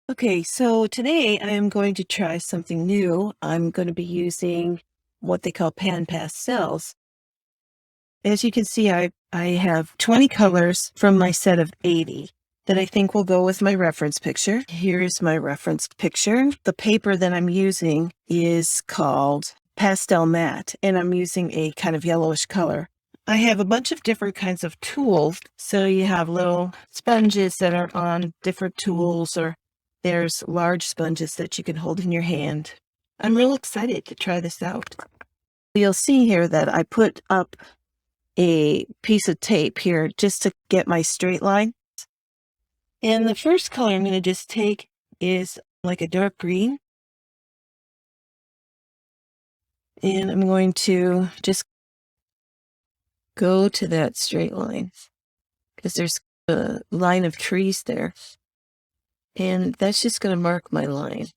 Okay, so today I am going to try something new. I'm going to be using what they call pan pastels. As you can see, I have 20 colors from my set of 80 that I think will go with my reference picture. Here's my reference picture. The paper that I'm using is called Pastelmat, and I'm using a kind of yellowish color. I have a bunch of different kinds of tools. So you have little sponges that are on different tools, or there's large sponges that you can hold in your hand. I'm real excited to try this out. You'll see here that I put up a piece of tape here just to get my straight line. And the first color I'm going to just take is like a dark green. And I'm going to just go to that straight line because there's a line of trees there. And that's just going to mark my line.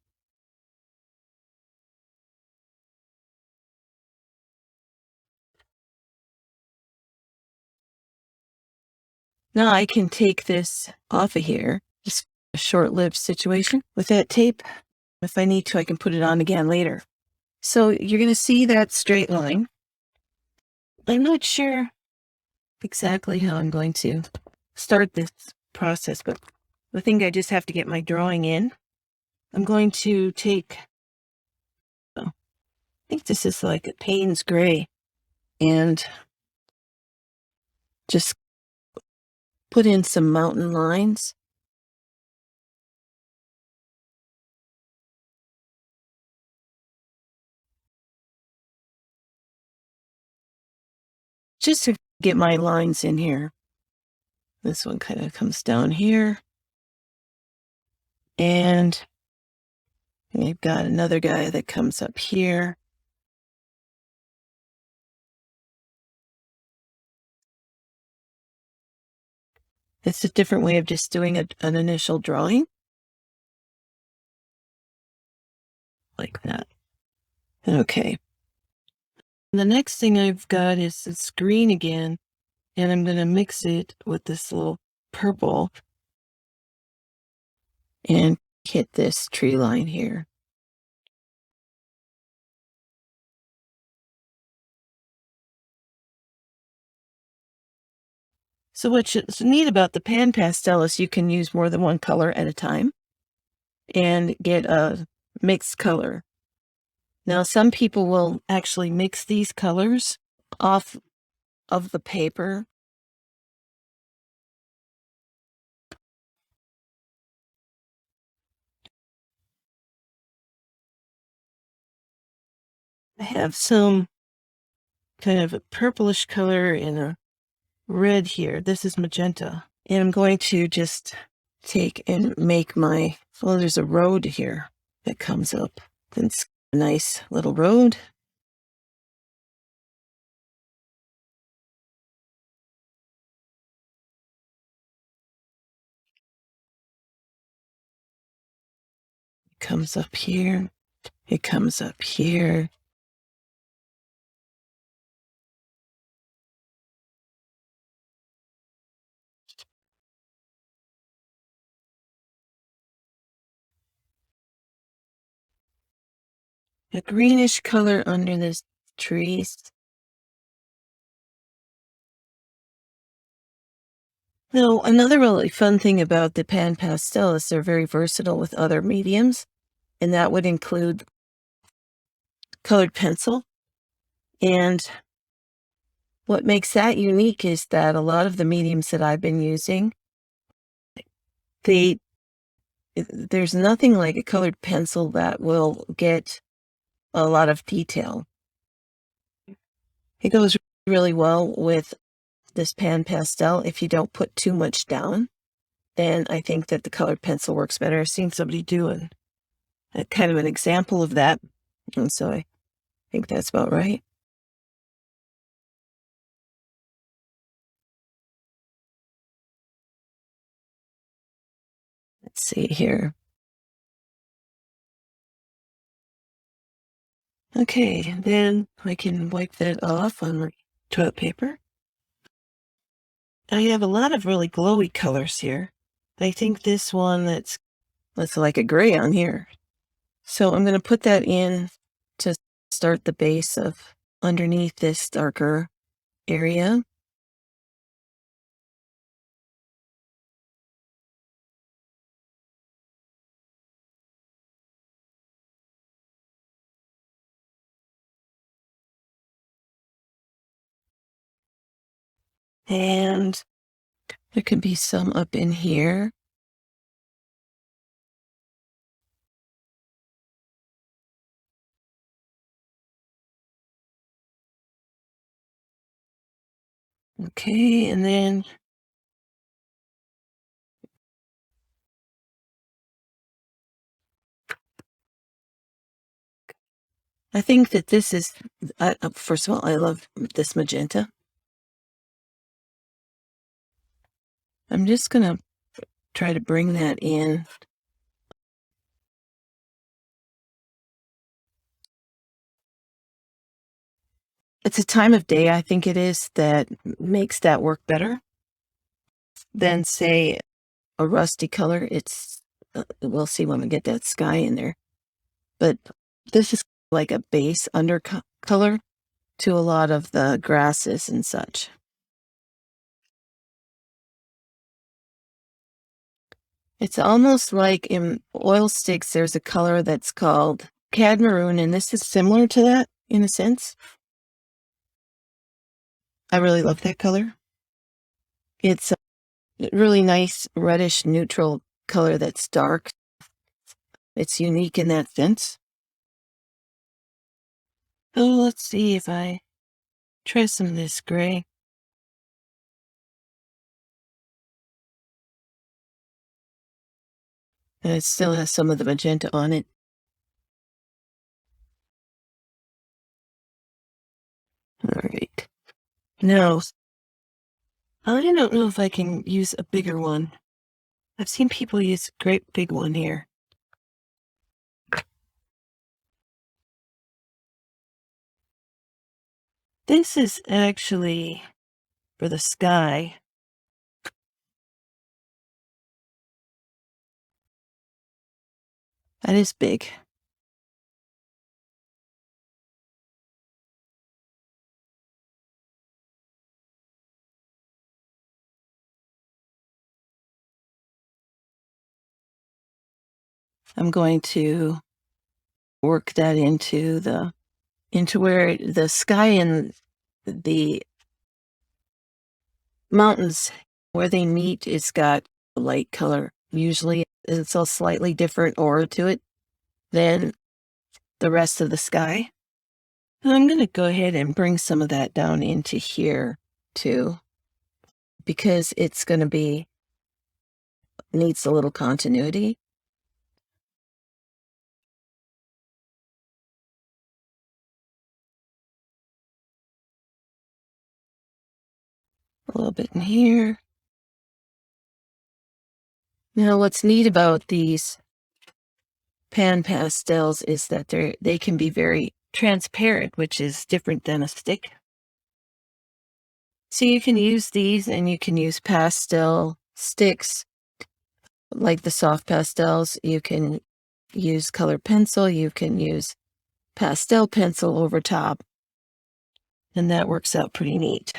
Now I can take this off of here. It's a short-lived situation with that tape. If I need to, I can put it on again later. So you're going to see that straight line. I'm not sure exactly how I'm going to start this process, but I think I just have to get my drawing in. I'm going to take, I think this is like a Payne's gray, and just put in some mountain lines. Just to get my lines in here. This one kind of comes down here. And I've got another guy that comes up here. It's a different way of just doing an initial drawing. Like that. Okay. The next thing I've got is this green again, and I'm going to mix it with this little purple and hit this tree line here. So what's neat about the pan pastel is you can use more than one color at a time and get a mixed color. Now, some people will actually mix these colors off of the paper. I have some kind of a purplish color and a red here. This is magenta. And I'm going to just take and make my, well, there's a road here that comes up. It's a nice little road. It comes up here. It comes up here. A greenish color under this trees. Now, another really fun thing about the pan pastel is they're very versatile with other mediums, and that would include colored pencil. And what makes that unique is that a lot of the mediums that I've been using, there's nothing like a colored pencil that will get a lot of detail. It goes really well with this pan pastel. If you don't put too much down, then I think that the colored pencil works better. I've seen somebody do a kind of an example of that, and so I think that's about right. Let's see here. Okay, then I can wipe that off on my toilet paper. I have a lot of really glowy colors here. I think this one that's That's like a gray on here. So I'm going to put that in to start the base of underneath this darker area. And there could be some up in here. Okay, and then I think that this is, first of all, I love this magenta. I'm just going to try to bring that in. It's a time of day, I think it is, that makes that work better than, say, a rusty color. We'll see when we get that sky in there. But this is like a base color to a lot of the grasses and such. It's almost like in oil sticks, there's a color that's called cad maroon, and this is similar to that in a sense. I really love that color. It's a really nice reddish neutral color that's dark. It's unique in that sense. Oh, let's see if I try some of this gray. And it still has some of the magenta on it. All right. Now, I don't know if I can use a bigger one. I've seen people use a great big one here. This is actually for the sky. That is big. I'm going to work that into where the sky and the mountains, where they meet, it's got a light color. Usually it's a slightly different aura to it than the rest of the sky. And I'm going to go ahead and bring some of that down into here too, because it's going to needs a little continuity. A little bit in here. Now, what's neat about these pan pastels is that they can be very transparent, which is different than a stick. So you can use these, and you can use pastel sticks like the soft pastels. You can use colored pencil. You can use pastel pencil over top, and that works out pretty neat.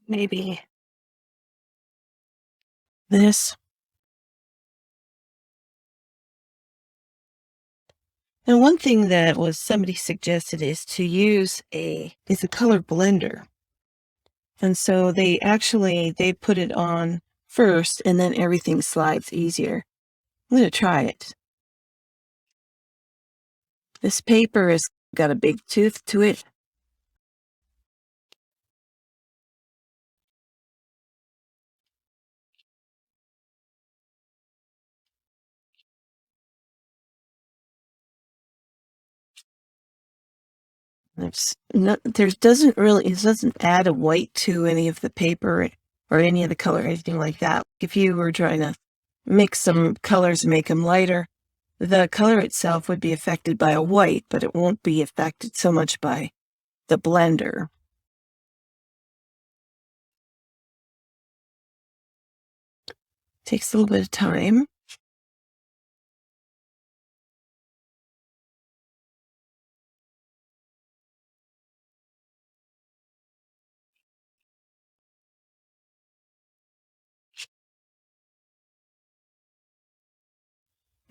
Maybe this. And one thing that somebody suggested is to use a color blender. And so they put it on first, and then everything slides easier. I'm going to try it. This paper has got a big tooth to it. It doesn't add a white to any of the paper or any of the color, anything like that. If you were trying to mix some colors and make them lighter, the color itself would be affected by a white, but it won't be affected so much by the blender. Takes a little bit of time.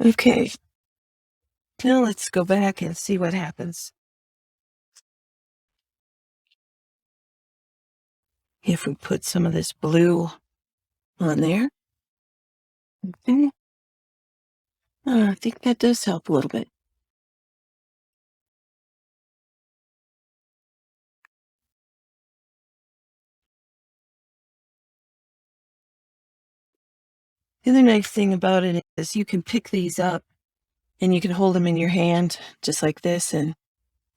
Okay, now let's go back and see what happens. If we put some of this blue on there. Okay. I think that does help a little bit. The other nice thing about it is you can pick these up and you can hold them in your hand just like this and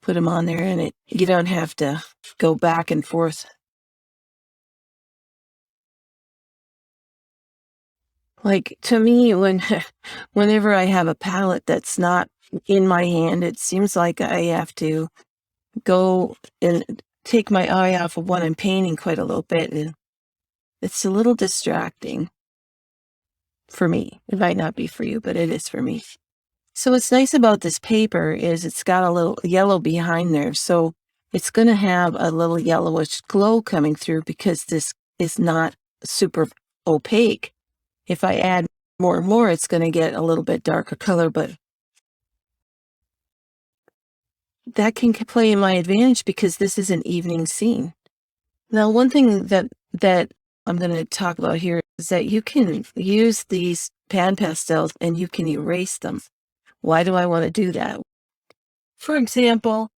put them on there, and you don't have to go back and forth. Like, to me, whenever I have a palette that's not in my hand, it seems like I have to go and take my eye off of what I'm painting quite a little bit, and it's a little distracting for me. It might not be for you, but it is for me. So what's nice about this paper is it's got a little yellow behind there, so it's going to have a little yellowish glow coming through because this is not super opaque. If I add more and more, it's going to get a little bit darker color, but that can play in my advantage because this is an evening scene. Now, one thing that I'm going to talk about here is that you can use these pan pastels and you can erase them. Why do I want to do that? For example,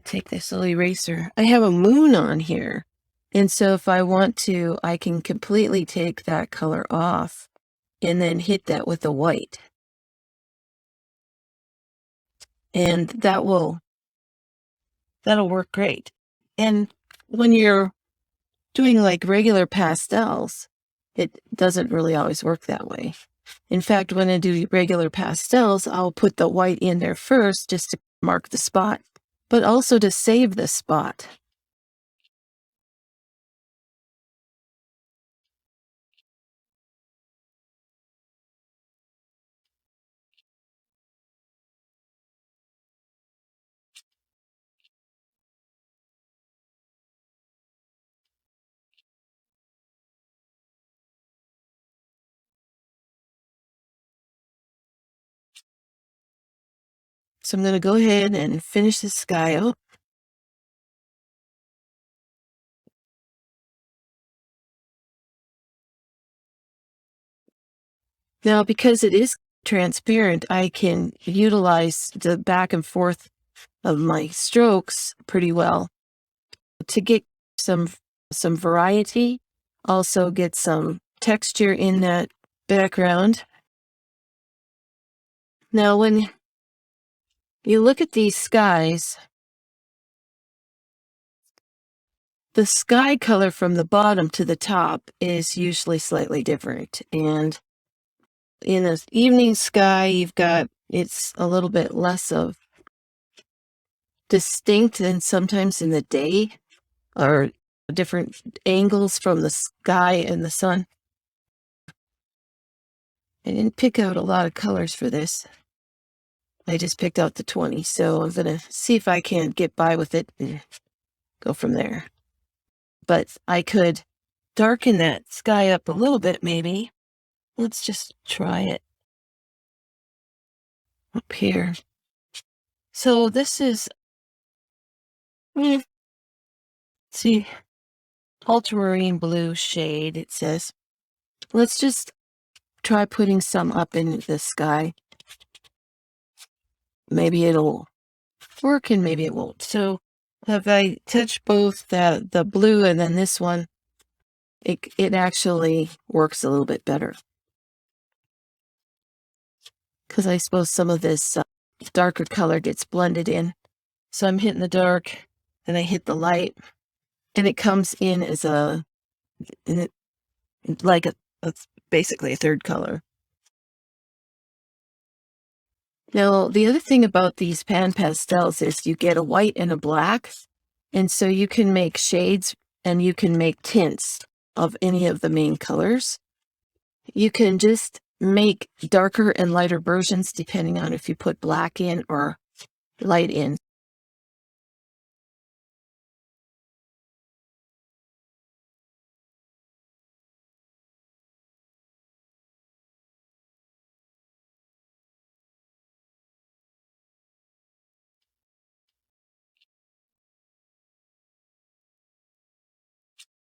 take this little eraser. I have a moon on here. And so if I want to, I can completely take that color off and then hit that with the white. And that'll work great. And when you're doing like regular pastels, it doesn't really always work that way. In fact, when I do regular pastels, I'll put the white in there first just to mark the spot, but also to save the spot. So I'm going to go ahead and finish this sky out. Now, because it is transparent, I can utilize the back and forth of my strokes pretty well to get some variety, also get some texture in that background. Now, when you look at these skies, the sky color from the bottom to the top is usually slightly different. And in an evening sky, it's a little bit less of distinct than sometimes in the day, or different angles from the sky and the sun. I didn't pick out a lot of colors for this. I just picked out the 20, so I'm going to see if I can get by with it and go from there. But I could darken that sky up a little bit, maybe. Let's just try it up here. So this is, see, ultramarine blue shade, it says. Let's just try putting some up in the sky. Maybe it'll work and maybe it won't. So if I touch both the blue and then this one, it actually works a little bit better. Because I suppose some of this darker color gets blended in. So I'm hitting the dark, and I hit the light, and it comes in as like basically a third color. Now, the other thing about these pan pastels is you get a white and a black, and so you can make shades and you can make tints of any of the main colors. You can just make darker and lighter versions depending on if you put black in or light in.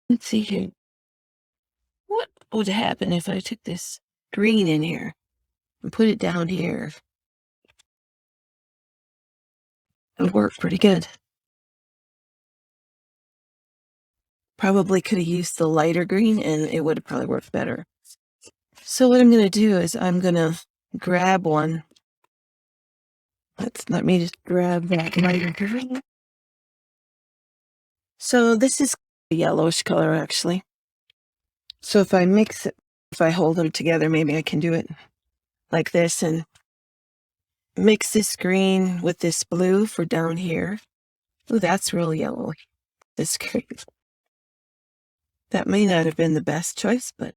Let's see here. What would happen if I took this green in here and put it down here? It would work pretty good. Probably could have used the lighter green and it would have probably worked better. So what I'm going to do is I'm going to grab one. Let me just grab that lighter green. So this is a yellowish color actually. So if I mix it, if I hold them together, maybe I can do it like this and mix this green with this blue for down here. Oh, that's real yellow. This green. That may not have been the best choice, but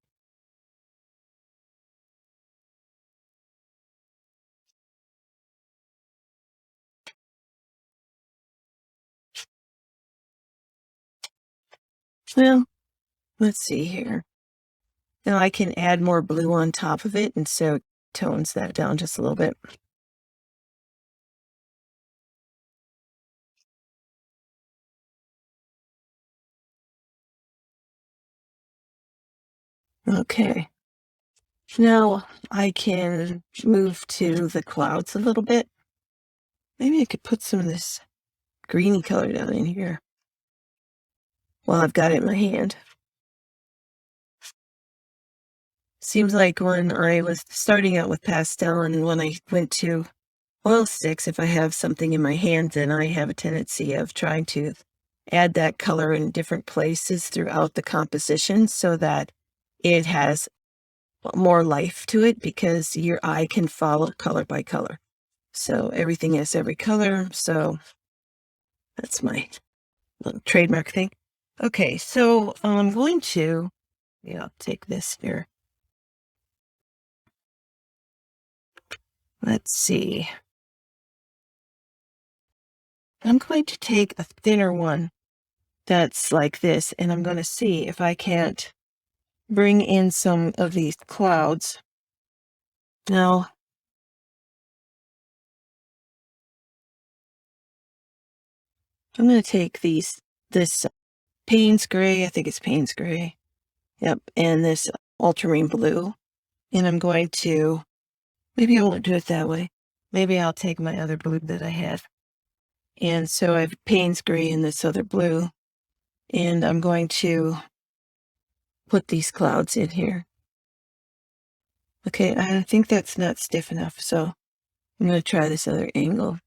well, let's see here. Now I can add more blue on top of it, and so it tones that down just a little bit. Okay. Now I can move to the clouds a little bit. Maybe I could put some of this greeny color down in here while I've got it in my hand. Seems like when I was starting out with pastel and when I went to oil sticks, if I have something in my hand, then I have a tendency of trying to add that color in different places throughout the composition so that it has more life to it because your eye can follow color by color. So everything has every color. So that's my little trademark thing. Okay, so I'm going to, yeah, I'll take this here. Let's see. I'm going to take a thinner one that's like this, and I'm going to see if I can't bring in some of these clouds. Now, I'm going to take this Payne's gray, I think it's Payne's gray. Yep, and this ultramarine blue. And I'm going to, maybe I won't do it that way. Maybe I'll take my other blue that I have. And so I have Payne's gray and this other blue. And I'm going to put these clouds in here. Okay, I think that's not stiff enough, so I'm going to try this other angle.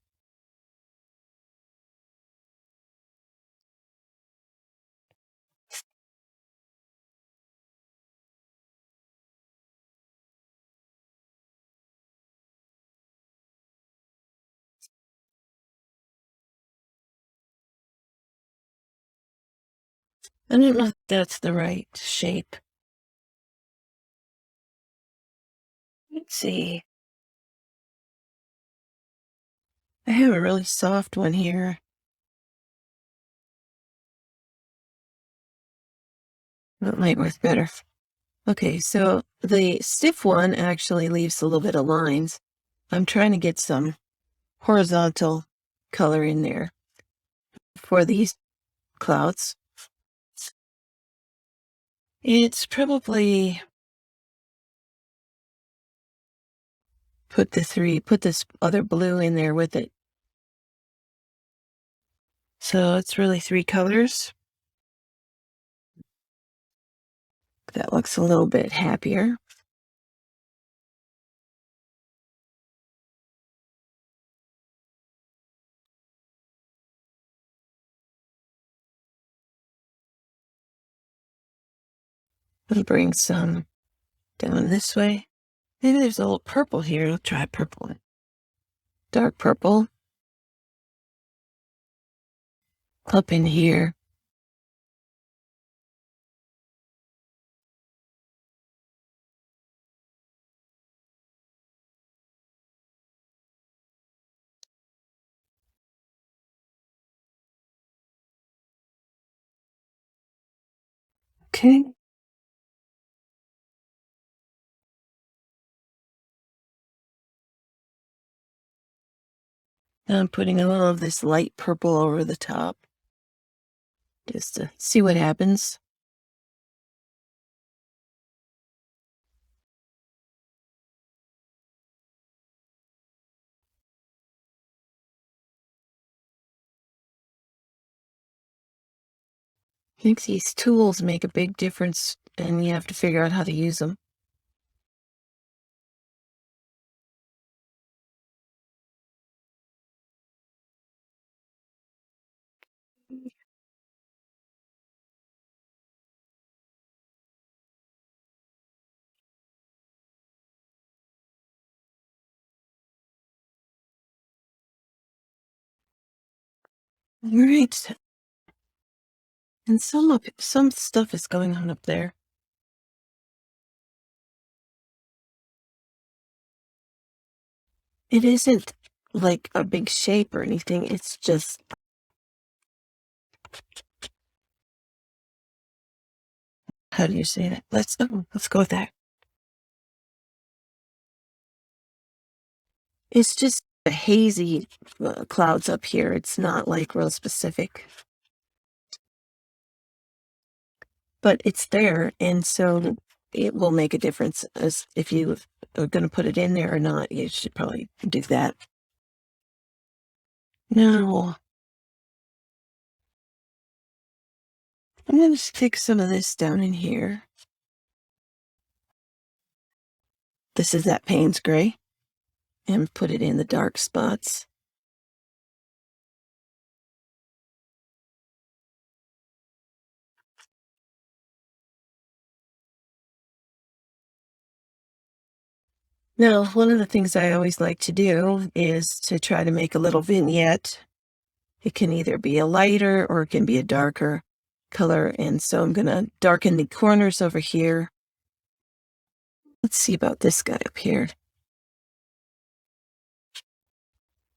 I don't know if that's the right shape. Let's see. I have a really soft one here. That might work better. Okay, so the stiff one actually leaves a little bit of lines. I'm trying to get some horizontal color in there for these clouds. It's probably put this other blue in there with it. So it's really three colors. That looks a little bit happier. I'll bring some down this way. Maybe there's a little purple here. I'll try purple. dark purple up in here. Okay. Now I'm putting a little of this light purple over the top just to see what happens. I think these tools make a big difference and you have to figure out how to use them. All right. And some stuff is going on up there. It isn't like a big shape or anything. It's just, how do you say that? Let's go with that. It's just a hazy clouds up here. It's not like real specific, but it's there. And so it will make a difference as if you are going to put it in there or not. You should probably do that. Now, I'm going to stick some of this down in here. This is that Payne's gray, and put it in the dark spots. Now, one of the things I always like to do is to try to make a little vignette. It can either be a lighter or it can be a darker color. And so I'm going to darken the corners over here. Let's see about this guy up here.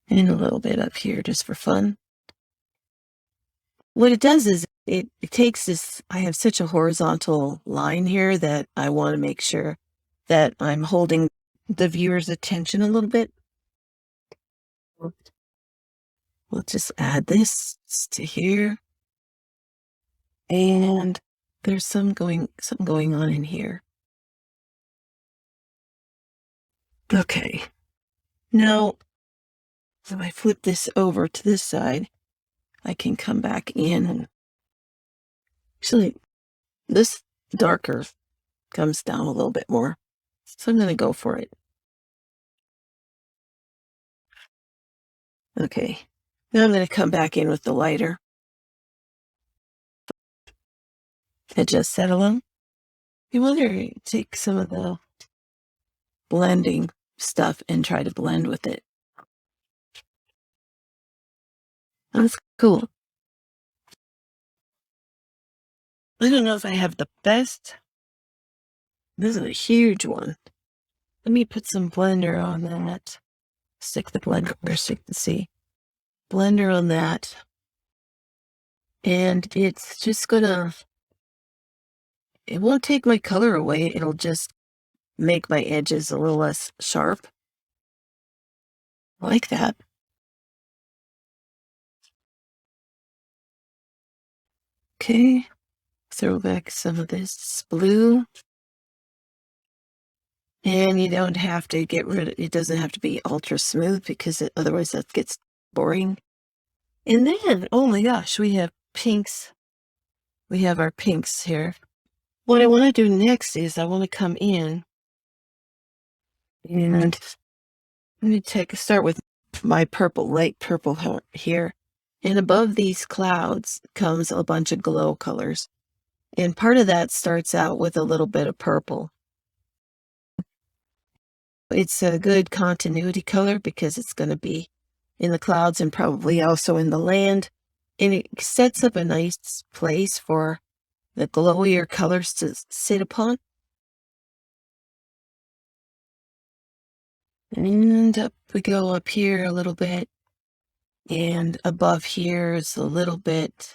And a little bit up here just for fun. What it does is it takes this, I have such a horizontal line here that I want to make sure that I'm holding the viewer's attention a little bit. We'll just add this to here. And there's something going on in here. Okay. Now, if I flip this over to this side, I can come back in and actually this darker comes down a little bit more. So I'm going to go for it. Okay. Now I'm going to come back in with the lighter. Adjust that alone. You want to take some of the blending stuff and try to blend with it. That's cool. I don't know if I have the best. This is a huge one. Let me put some blender on that. Stick the blender where so you can see. Blender on that. And it's just gonna, it won't take my color away. It'll just make my edges a little less sharp. I like that. Okay. Throw back some of this blue. And you don't have to get rid of it. Doesn't have to be ultra smooth because otherwise that gets boring. And then, oh my gosh, we have pinks. We have our pinks here. What I want to do next is I want to come in and let me start with my purple, light purple here. And above these clouds comes a bunch of glow colors. And part of that starts out with a little bit of purple. It's a good continuity color because it's going to be in the clouds and probably also in the land. And it sets up a nice place for the glowier colors to sit upon. And up we go up here a little bit. And above here is a little bit.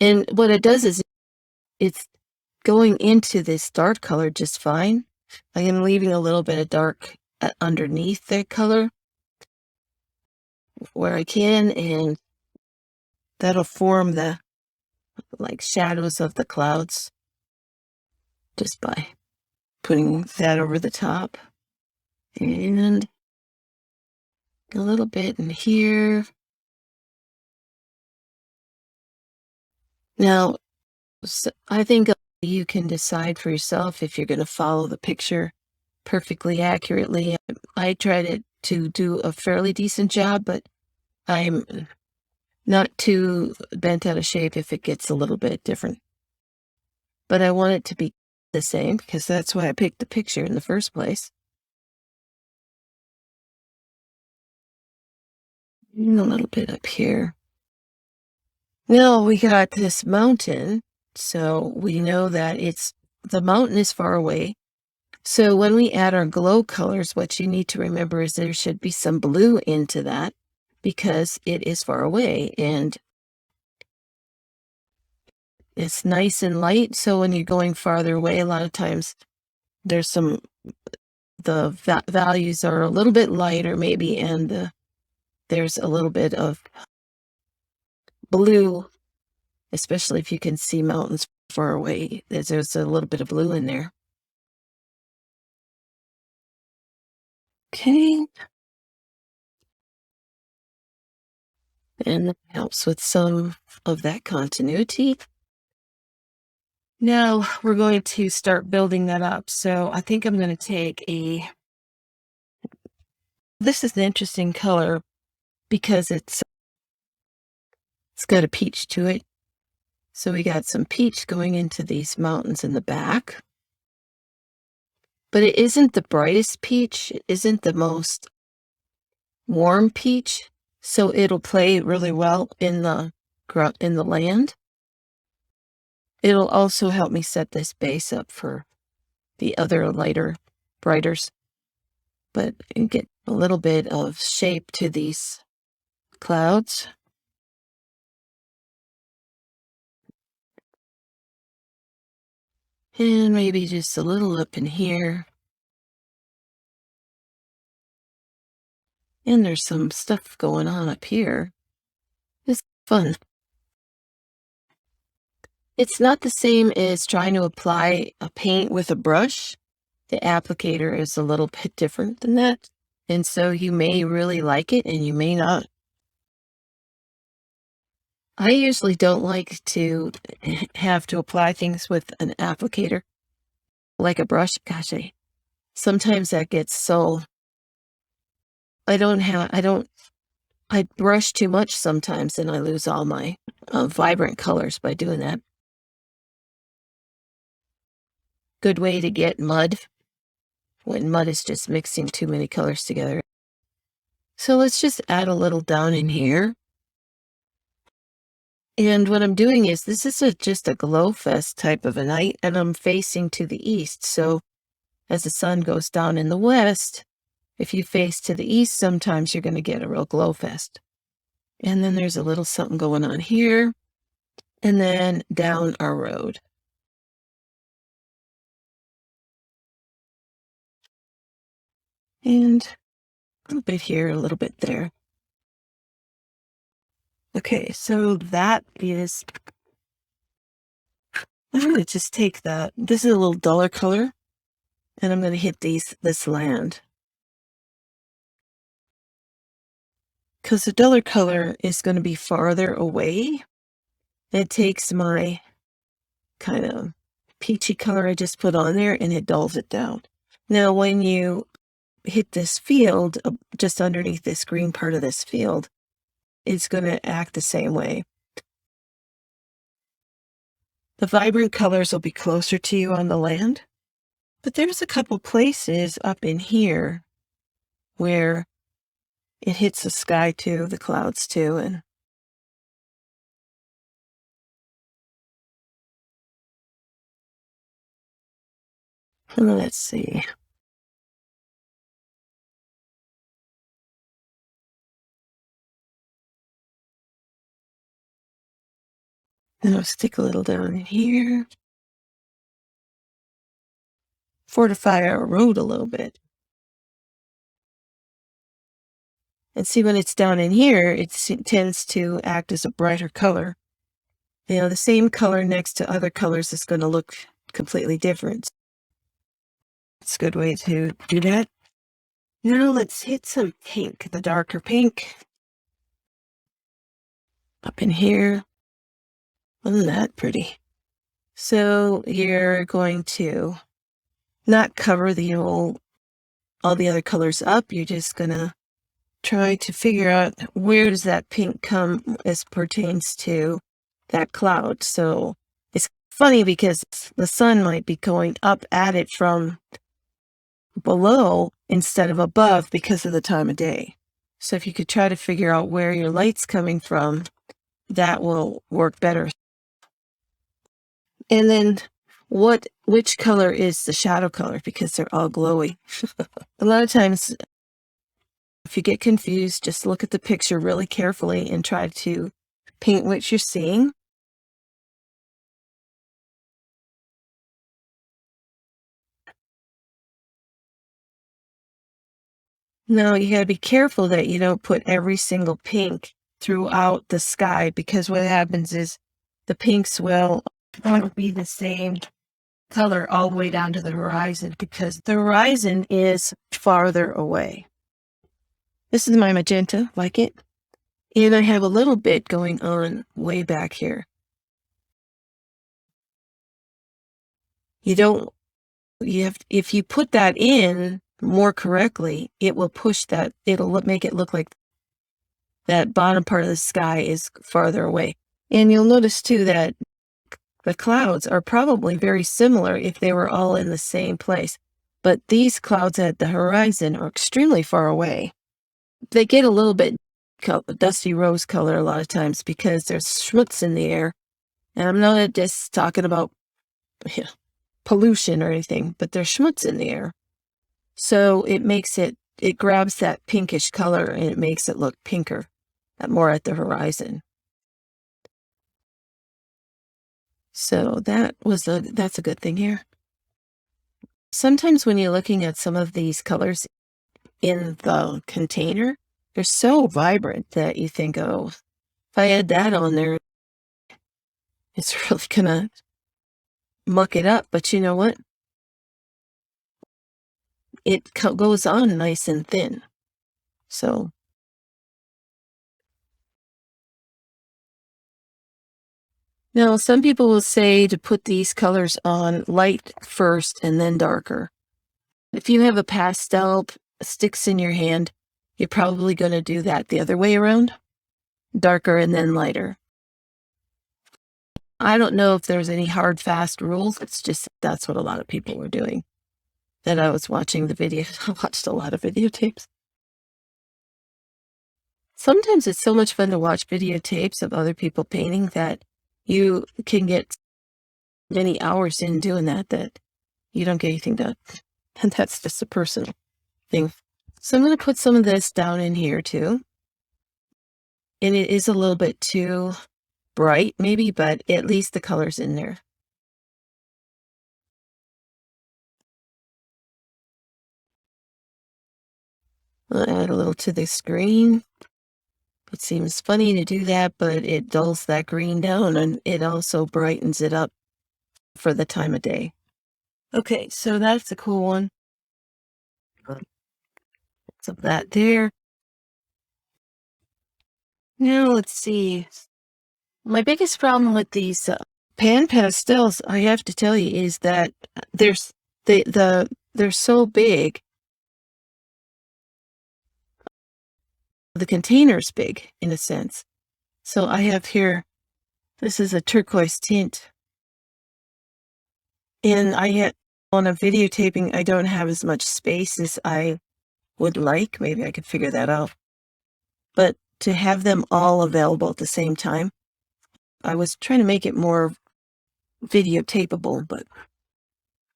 And what it does is it's going into this dark color just fine. I am leaving a little bit of dark underneath that color where I can, and that'll form the like shadows of the clouds just by putting that over the top. And a little bit in here. Now, so I think you can decide for yourself if you're going to follow the picture perfectly accurately. I tried to do a fairly decent job, but I'm not too bent out of shape if it gets a little bit different. But I want it to be the same because that's why I picked the picture in the first place. And a little bit up here. Now we got this mountain, so we know that the mountain is far away. So when we add our glow colors, what you need to remember is there should be some blue into that because it is far away and it's nice and light. So when you're going farther away, a lot of times there's the values are a little bit lighter maybe, and there's a little bit of blue, especially if you can see mountains far away. There's a little bit of blue in there. Okay. And that helps with some of that continuity. Now we're going to start building that up. So I think I'm going to take this is an interesting color because it's got a peach to it. So we got some peach going into these mountains in the back. But it isn't the brightest peach. It isn't the most warm peach. So it'll play really well in the land. It'll also help me set this base up for the other lighter, brighters. But get a little bit of shape to these clouds. And maybe just a little up in here. And there's some stuff going on up here. It's fun. It's not the same as trying to apply a paint with a brush. The applicator is a little bit different than that. And so you may really like it and you may not. I usually don't like to have to apply things with an applicator like a brush. Gosh, sometimes that gets so, I brush too much sometimes and I lose all my vibrant colors by doing that. Good way to get mud when mud is just mixing too many colors together. So let's just add a little down in here. And what I'm doing is, this is just a glow fest type of a night, and I'm facing to the east. So as the sun goes down in the west, if you face to the east, sometimes you're going to get a real glow fest. And then there's a little something going on here, and then down our road. And a little bit here, a little bit there. Okay, so that is, I'm going to just take that. This is a little duller color, and I'm going to hit this land. Because the duller color is going to be farther away. It takes my kind of peachy color I just put on there and it dulls it down. Now, when you hit this field, just underneath this green part of this field, it's going to act the same way. The vibrant colors will be closer to you on the land, but there's a couple places up in here where it hits the sky too, the clouds too, and let's see. Then I'll stick a little down in here. Fortify our road a little bit. And see, when it's down in here, it tends to act as a brighter color. You know, the same color next to other colors is going to look completely different. It's a good way to do that. Now let's hit some pink, the darker pink. Up in here. Isn't that pretty? So you're going to not cover all the other colors up. You're just going to try to figure out where does that pink come as pertains to that cloud. So it's funny because the sun might be going up at it from below instead of above because of the time of day. So if you could try to figure out where your light's coming from, that will work better. And then which color is the shadow color, because they're all glowy. A lot of times, if you get confused, just look at the picture really carefully and try to paint what you're seeing. Now, you got to be careful that you don't put every single pink throughout the sky, because what happens is the pinks will want to be the same color all the way down to the horizon, because the horizon is farther away. This is my magenta, like it. And I have a little bit going on way back here. If you put that in more correctly, it will push that, it'll make it look like that bottom part of the sky is farther away. And you'll notice too that the clouds are probably very similar if they were all in the same place. But these clouds at the horizon are extremely far away. They get a little bit dusty rose color a lot of times because there's schmutz in the air. And I'm not just talking about pollution or anything, but there's schmutz in the air. So it grabs that pinkish color and it makes it look pinker, more at the horizon. So that's a good thing here. Sometimes when you're looking at some of these colors in the container, they're so vibrant that you think, oh, if I add that on there, it's really gonna muck it up. But you know what? It goes on nice and thin. So now some people will say to put these colors on light first and then darker. If you have a pastel sticks in your hand, you're probably going to do that the other way around, darker and then lighter. I don't know if there's any hard, fast rules. It's just that's what a lot of people were doing. That I was watching the video. I watched a lot of videotapes. Sometimes it's so much fun to watch videotapes of other people painting that you can get many hours in doing that you don't get anything done. And that's just a personal thing. So I'm going to put some of this down in here too. And it is a little bit too bright maybe, but at least the color's in there. I'll add a little to this green. It seems funny to do that, but it dulls that green down and it also brightens it up for the time of day. Okay, so that's a cool one. So that there. Now let's see. My biggest problem with these PanPastels, I have to tell you, is that they're so big. The container's big in a sense. So I have here, this is a turquoise tint. And on a videotaping, I don't have as much space as I would like. Maybe I could figure that out. But to have them all available at the same time, I was trying to make it more videotapeable, but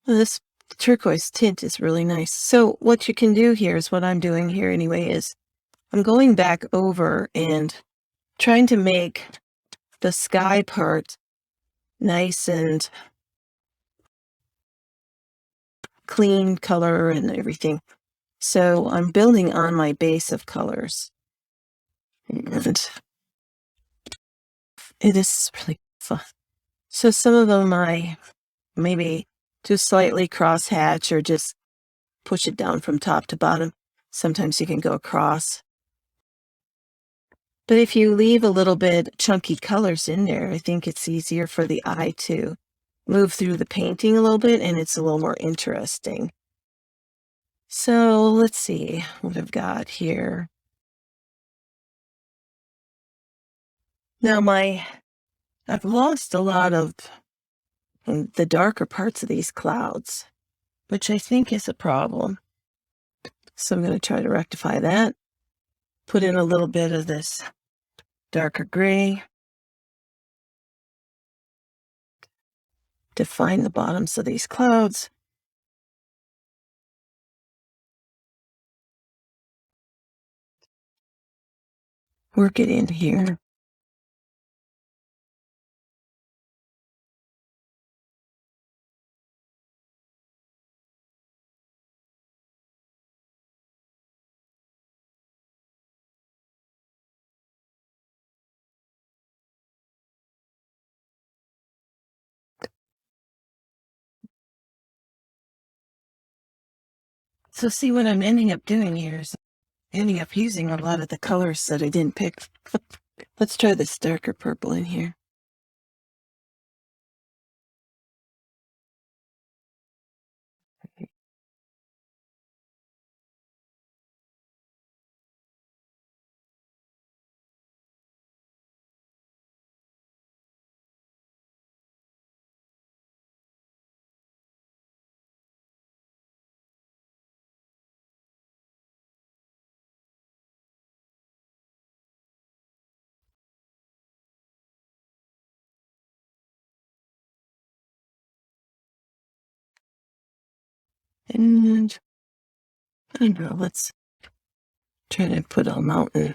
this turquoise tint is really nice. So what you can do here is what I'm doing here anyway, is I'm going back over and trying to make the sky part nice and clean color and everything. So I'm building on my base of colors. And it is really fun. So some of them I maybe do slightly cross hatch or just push it down from top to bottom. Sometimes you can go across. But if you leave a little bit chunky colors in there, I think it's easier for the eye to move through the painting a little bit, and it's a little more interesting. So let's see what I've got here. Now I've lost a lot of the darker parts of these clouds, which I think is a problem. So I'm going to try to rectify that. Put in a little bit of this darker gray. Define the bottoms of these clouds. Work it in here. So see what I'm ending up doing here is ending up using a lot of the colors that I didn't pick. Let's try this darker purple in here. And I don't know, let's try to put a mountain.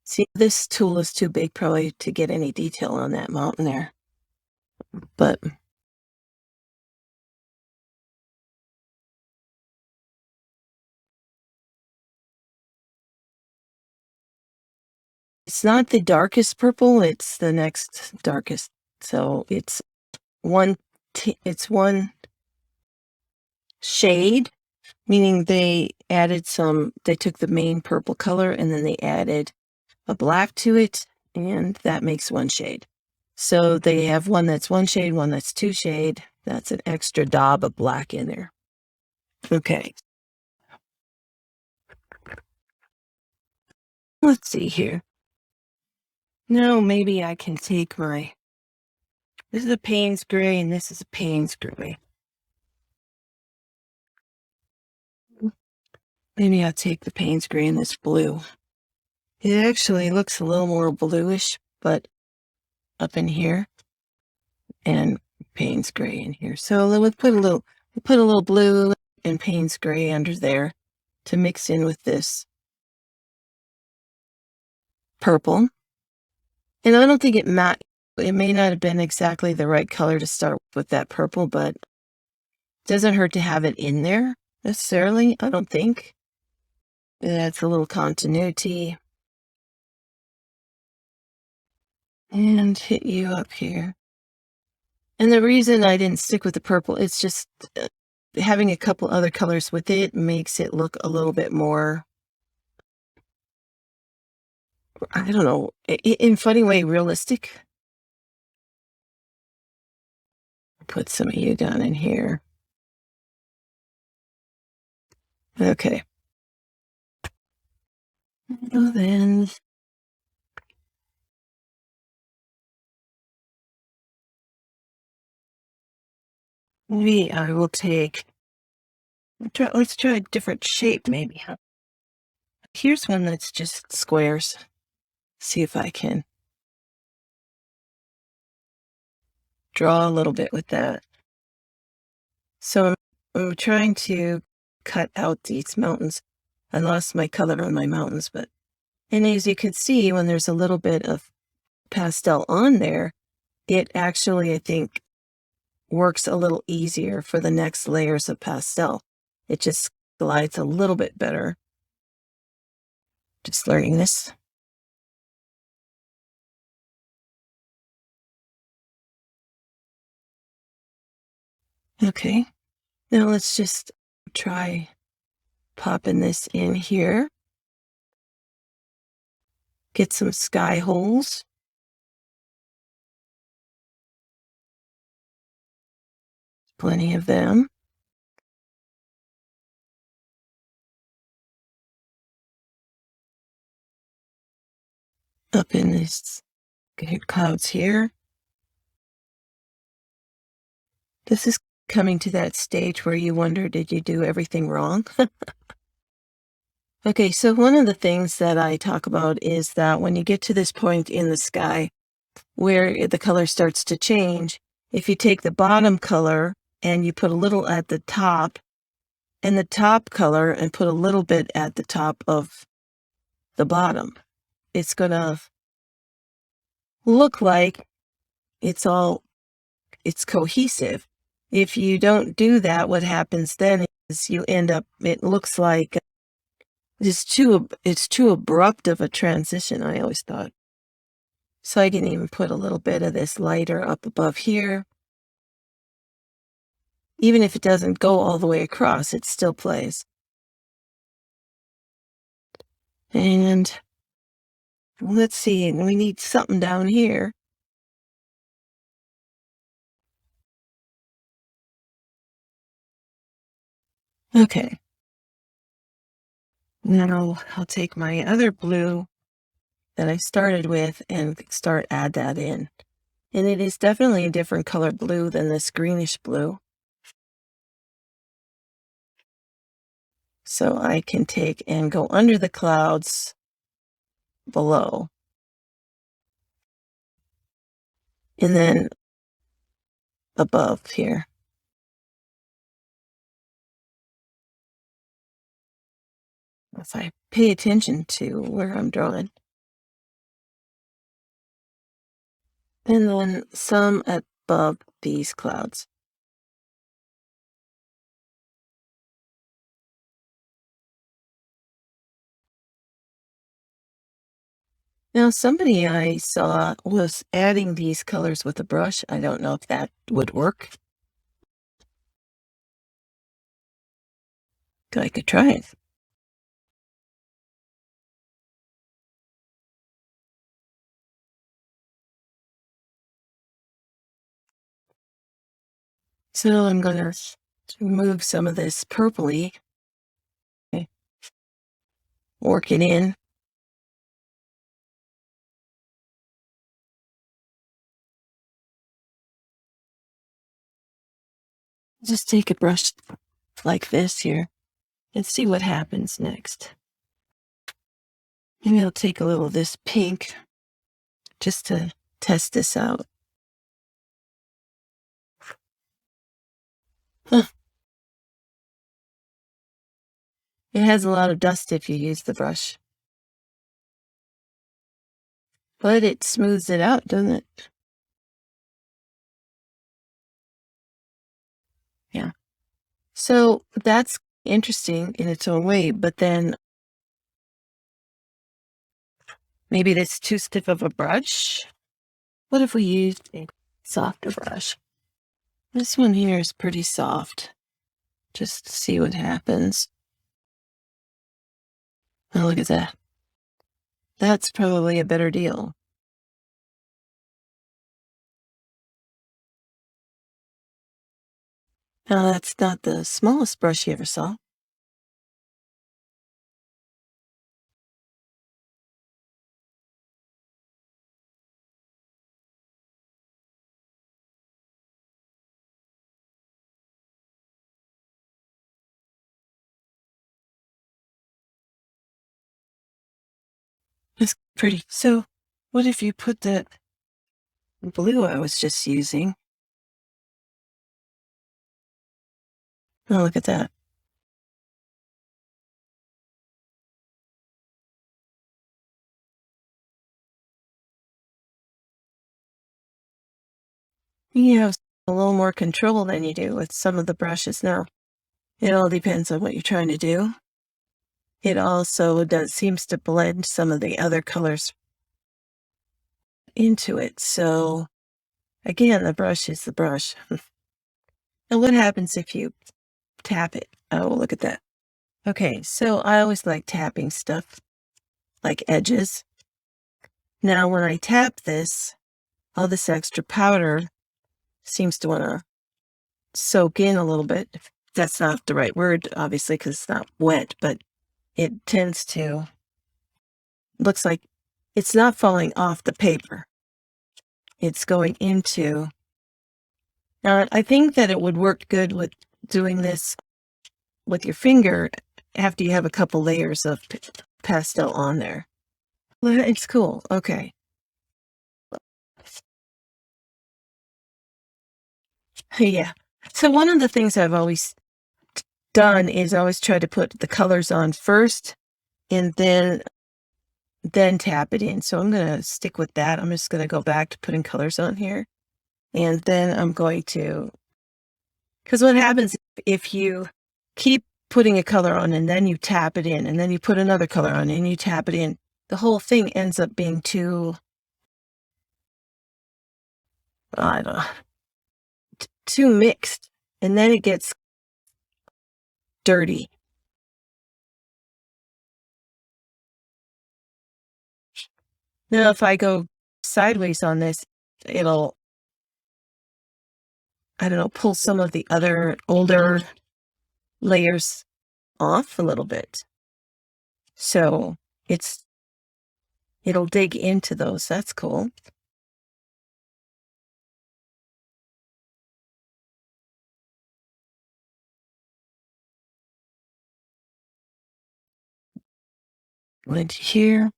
See, this tool is too big probably to get any detail on that mountain there. But it's not the darkest purple, it's the next darkest. So it's one shade, meaning they took the main purple color and then they added a black to it, and that makes one shade. So they have one that's one shade, one that's two shade. That's an extra daub of black in there. Okay. Let's see here. No, maybe I can take this is a Payne's gray and this is a Payne's gray. Maybe I'll take the Payne's gray and this blue. It actually looks a little more bluish, but up in here, and Payne's gray in here. So we'll put a little blue and Payne's gray under there to mix in with this purple. And I don't think it may not have been exactly the right color to start with that purple, but it doesn't hurt to have it in there necessarily, I don't think. It adds a little continuity. And hit you up here. And the reason I didn't stick with the purple, it's just having a couple other colors with it makes it look a little bit more, I don't know, in a funny way, realistic. Put some of you down in here. Okay. Well, then maybe I will take, let's try a different shape maybe, huh? Here's one that's just squares. See if I can draw a little bit with that. So I'm trying to cut out these mountains. I lost my color on my mountains, and as you can see, when there's a little bit of pastel on there, it actually, I think, works a little easier for the next layers of pastel. It just glides a little bit better. Just learning this. Okay, now let's just try popping this in here. Get some sky holes. Plenty of them. Up in these clouds here. This is coming to that stage where you wonder, did you do everything wrong? Okay, so one of the things that I talk about is that when you get to this point in the sky where the color starts to change, if you take the bottom color and you put a little at the top, and the top color and put a little bit at the top of the bottom, it's going to look like it's cohesive. If you don't do that, what happens then is you end up, it looks like it's too abrupt of a transition, I always thought. So I can even put a little bit of this lighter up above here. Even if it doesn't go all the way across, it still plays. And let's see, we need something down here. Okay. Now I'll take my other blue that I started with and add that in. And it is definitely a different color blue than this greenish blue. So I can take and go under the clouds below. And then above here. If I pay attention to where I'm drawing. And then some above these clouds. Now, somebody I saw was adding these colors with a brush. I don't know if that would work. I could try it. So I'm going to remove some of this purpley. Okay. Work it in. Just take a brush like this here and see what happens next. Maybe I'll take a little of this pink just to test this out. Huh. It has a lot of dust if you use the brush. But it smooths it out, doesn't it? Yeah. So that's interesting in its own way, but then maybe that's too stiff of a brush. What if we used a softer brush? This one here is pretty soft. Just to see what happens. Oh, look at that. That's probably a better deal. Now, that's not the smallest brush you ever saw. It's pretty. So what if you put that blue I was just using? Oh, look at that. You have a little more control than you do with some of the brushes now. It all depends on what you're trying to do. It also seems to blend some of the other colors into it. So again, the brush is the brush. And what happens if you tap it? Oh, look at that. Okay, so I always like tapping stuff like edges. Now, when I tap this, all this extra powder seems to want to soak in a little bit. That's not the right word, obviously, because it's not wet, but it tends to, looks like it's not falling off the paper. It's going into, now I think that it would work good with doing this with your finger after you have a couple layers of pastel on there. Well, it's cool. Okay. Yeah. So one of the things I've always done is always try to put the colors on first and then tap it in. So I'm going to stick with that. I'm just going to go back to putting colors on here. And then I'm going to, because what happens if you keep putting a color on and then you tap it in and then you put another color on and you tap it in, the whole thing ends up being too, I don't know, too mixed. And then it gets dirty. Now, if I go sideways on this, it'll, I don't know, pull some of the other older layers off a little bit. So it'll dig into those. That's cool. Went here.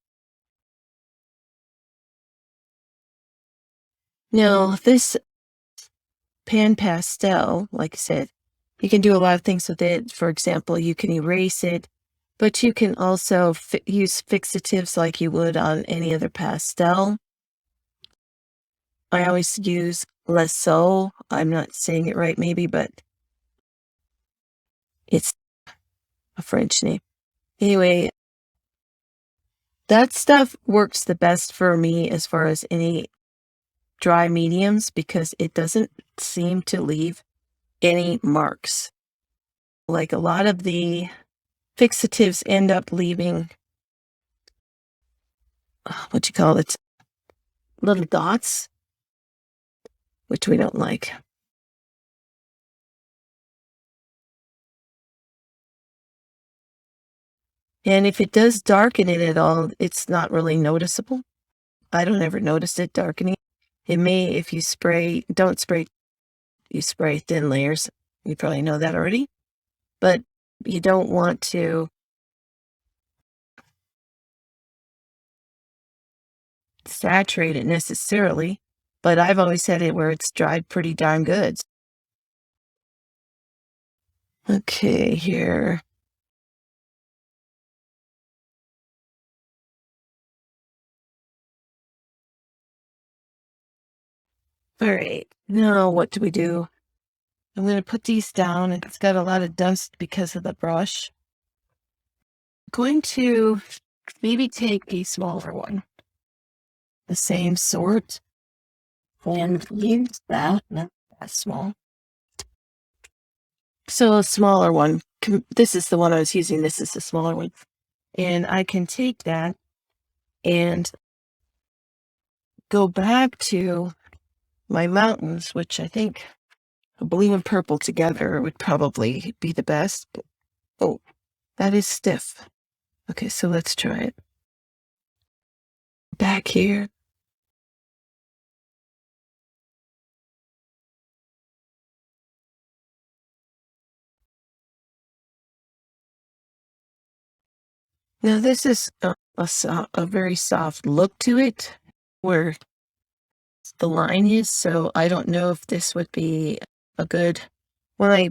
Now, this PanPastel, like I said, you can do a lot of things with it. For example, you can erase it, but you can also use fixatives like you would on any other pastel. I always use Lasso. I'm not saying it right, maybe, but it's a French name. Anyway, that stuff works the best for me as far as any dry mediums because it doesn't seem to leave any marks. Like a lot of the fixatives end up leaving, what you call it, little dots, which we don't like. And if it does darken it at all, it's not really noticeable. I don't ever notice it darkening. It may, if you spray, don't spray, you spray thin layers. You probably know that already. But you don't want to saturate it necessarily. But I've always had it where it's dried pretty darn good. Okay, here. All right. Now what do we do? I'm going to put these down. It's got a lot of dust because of the brush. I'm going to maybe take a smaller one, the same sort, and use that. Not that small. So a smaller one. This is the one I was using. This is the smaller one. And I can take that and go back to my mountains, which I think blue and purple together would probably be the best. Oh, that is stiff. Okay, so let's try it. Back here. Now this is a very soft look to it where the line is. So I don't know if this would be a good, when I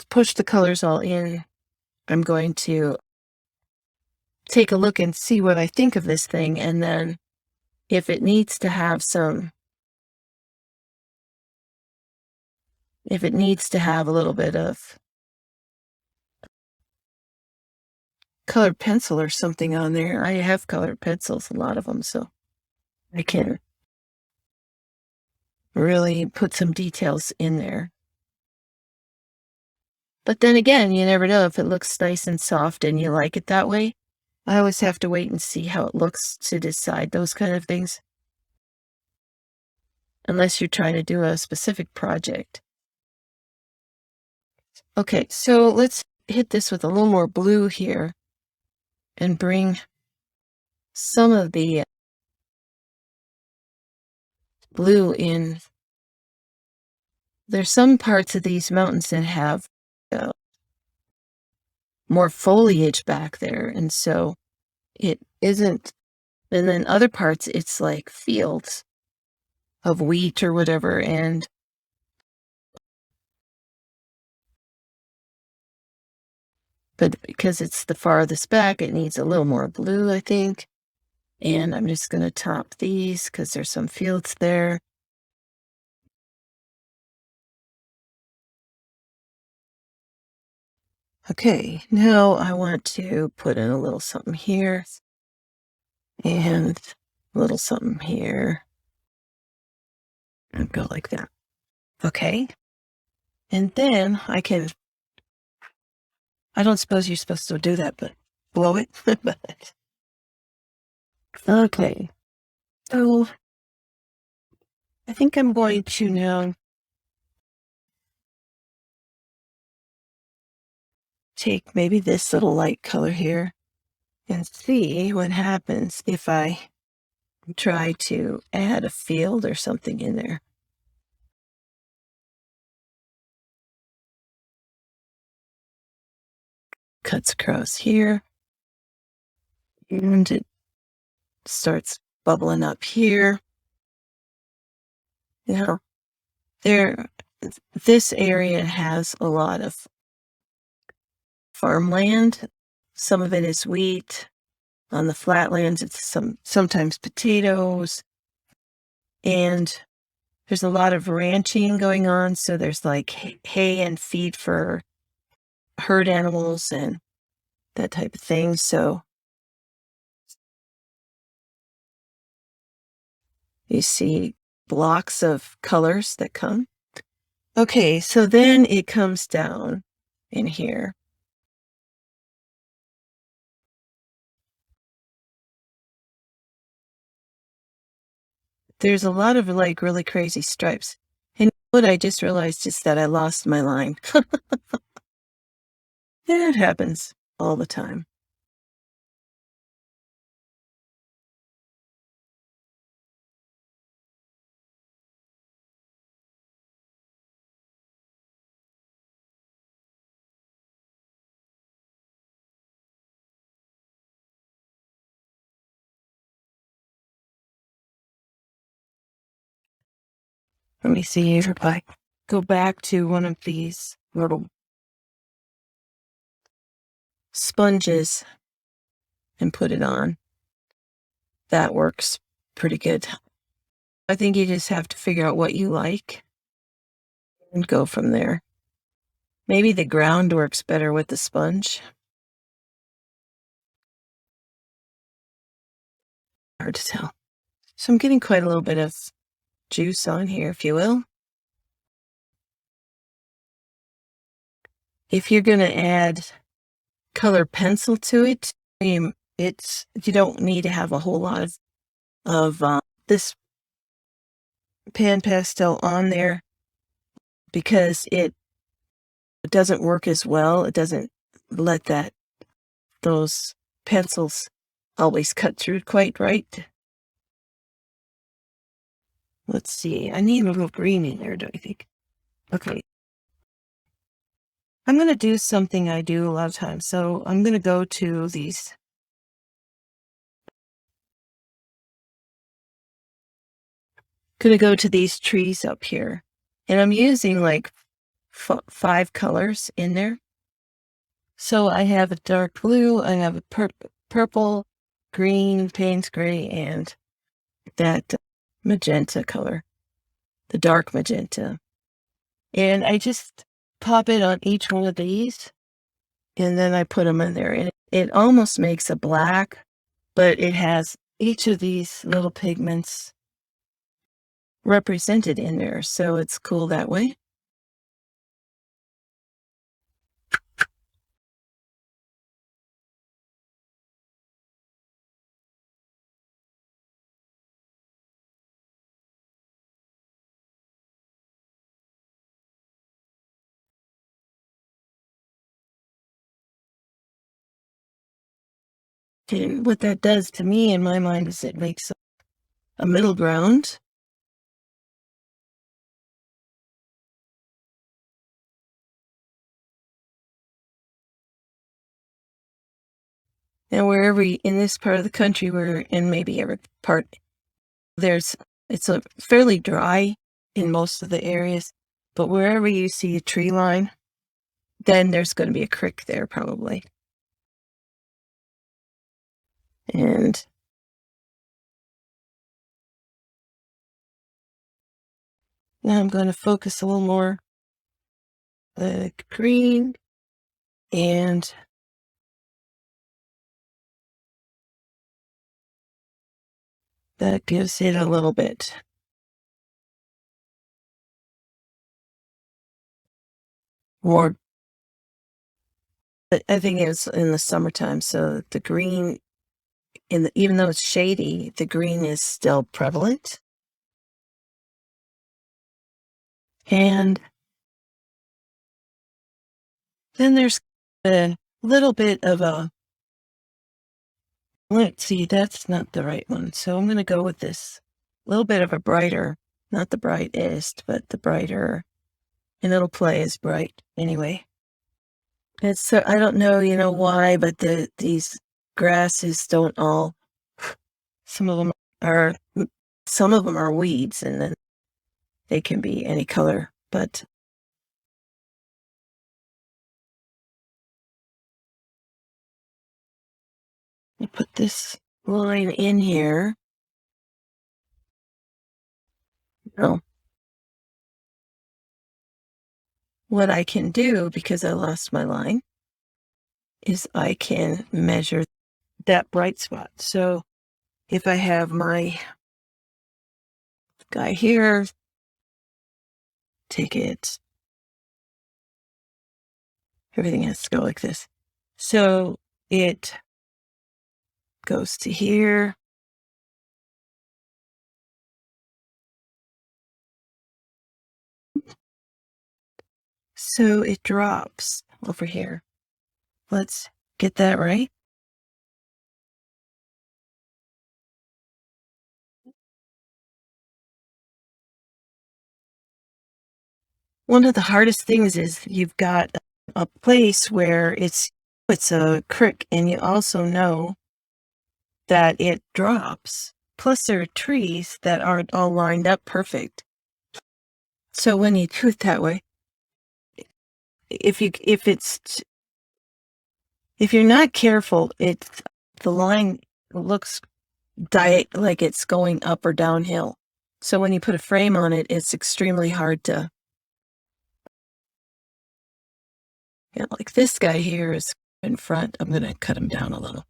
push the colors all in, I'm going to take a look and see what I think of this thing. And then if it needs to have if it needs to have a little bit of colored pencil or something on there, I have colored pencils, a lot of them, so I can really put some details in there. But then again, you never know if it looks nice and soft and you like it that way. I always have to wait and see how it looks to decide those kind of things. Unless you're trying to do a specific project. Okay, so let's hit this with a little more blue here and bring some of the blue in. There's some parts of these mountains that have more foliage back there, and so it isn't. And then other parts, it's like fields of wheat or whatever, and but because it's the farthest back, it needs a little more blue, I think. And I'm just going to top these because there's some fields there. Okay, now I want to put in a little something here and a little something here and go like that. Okay. And then I don't suppose you're supposed to do that, but blow it. But, okay. So I think I'm going to now take maybe this little light color here and see what happens if I try to add a field or something in there. Cuts across here. And it starts bubbling up here. Now, this area has a lot of farmland. Some of it is wheat. On the flatlands, it's sometimes potatoes. And there's a lot of ranching going on. So there's like hay and feed for herd animals and that type of thing. So you see blocks of colors that come. Okay, so then it comes down in here. There's a lot of like really crazy stripes. And what I just realized is that I lost my line. It happens all the time. Let me see if I go back to one of these little sponges and put it on. That works pretty good. I think you just have to figure out what you like and go from there. Maybe the ground works better with the sponge. Hard to tell. So I'm getting quite a little bit of juice on here, if you will. If you're going to add color pencil to it, you don't need to have a whole lot of this PanPastel on there because it doesn't work as well. It doesn't let those pencils always cut through quite right. Let's see. I need a little green in there, don't you think? Okay. I'm going to do something I do a lot of times. So I'm going to go to these going to go to these trees up here. And I'm using like 5 colors in there. So I have a dark blue, I have a purple, green, Payne's gray, and that magenta color, the dark magenta. And I just pop it on each one of these, and then I put them in there. And it almost makes a black, but it has each of these little pigments represented in there. So it's cool that way. And what that does to me in my mind is it makes a middle ground. And wherever in this part of the country, where in maybe every part, it's a fairly dry in most of the areas, but wherever you see a tree line, then there's going to be a creek there probably. And now I'm going to focus a little more the green, and that gives it a little bit more. I think it's in the summertime, so the green, even though it's shady, the green is still prevalent. And then there's a little bit of a, let's see, that's not the right one. So I'm going to go with this little bit of a brighter, not the brightest, but the brighter, and it'll play as bright anyway. It's so, I don't know, why, but these grasses don't all, some of them are weeds, and then they can be any color, but I put this line in here. Oh, what I can do, because I lost my line, is I can measure that bright spot. So if I have my guy here, take it, everything has to go like this. So it goes to here. So it drops over here. Let's get that right. One of the hardest things is you've got a place where it's a creek, and you also know that it drops. Plus there are trees that aren't all lined up perfect. So when you do it that way, if you're not careful, the line looks like it's going up or downhill. So when you put a frame on it, it's extremely hard to, like this guy here is in front. I'm going to cut him down a little.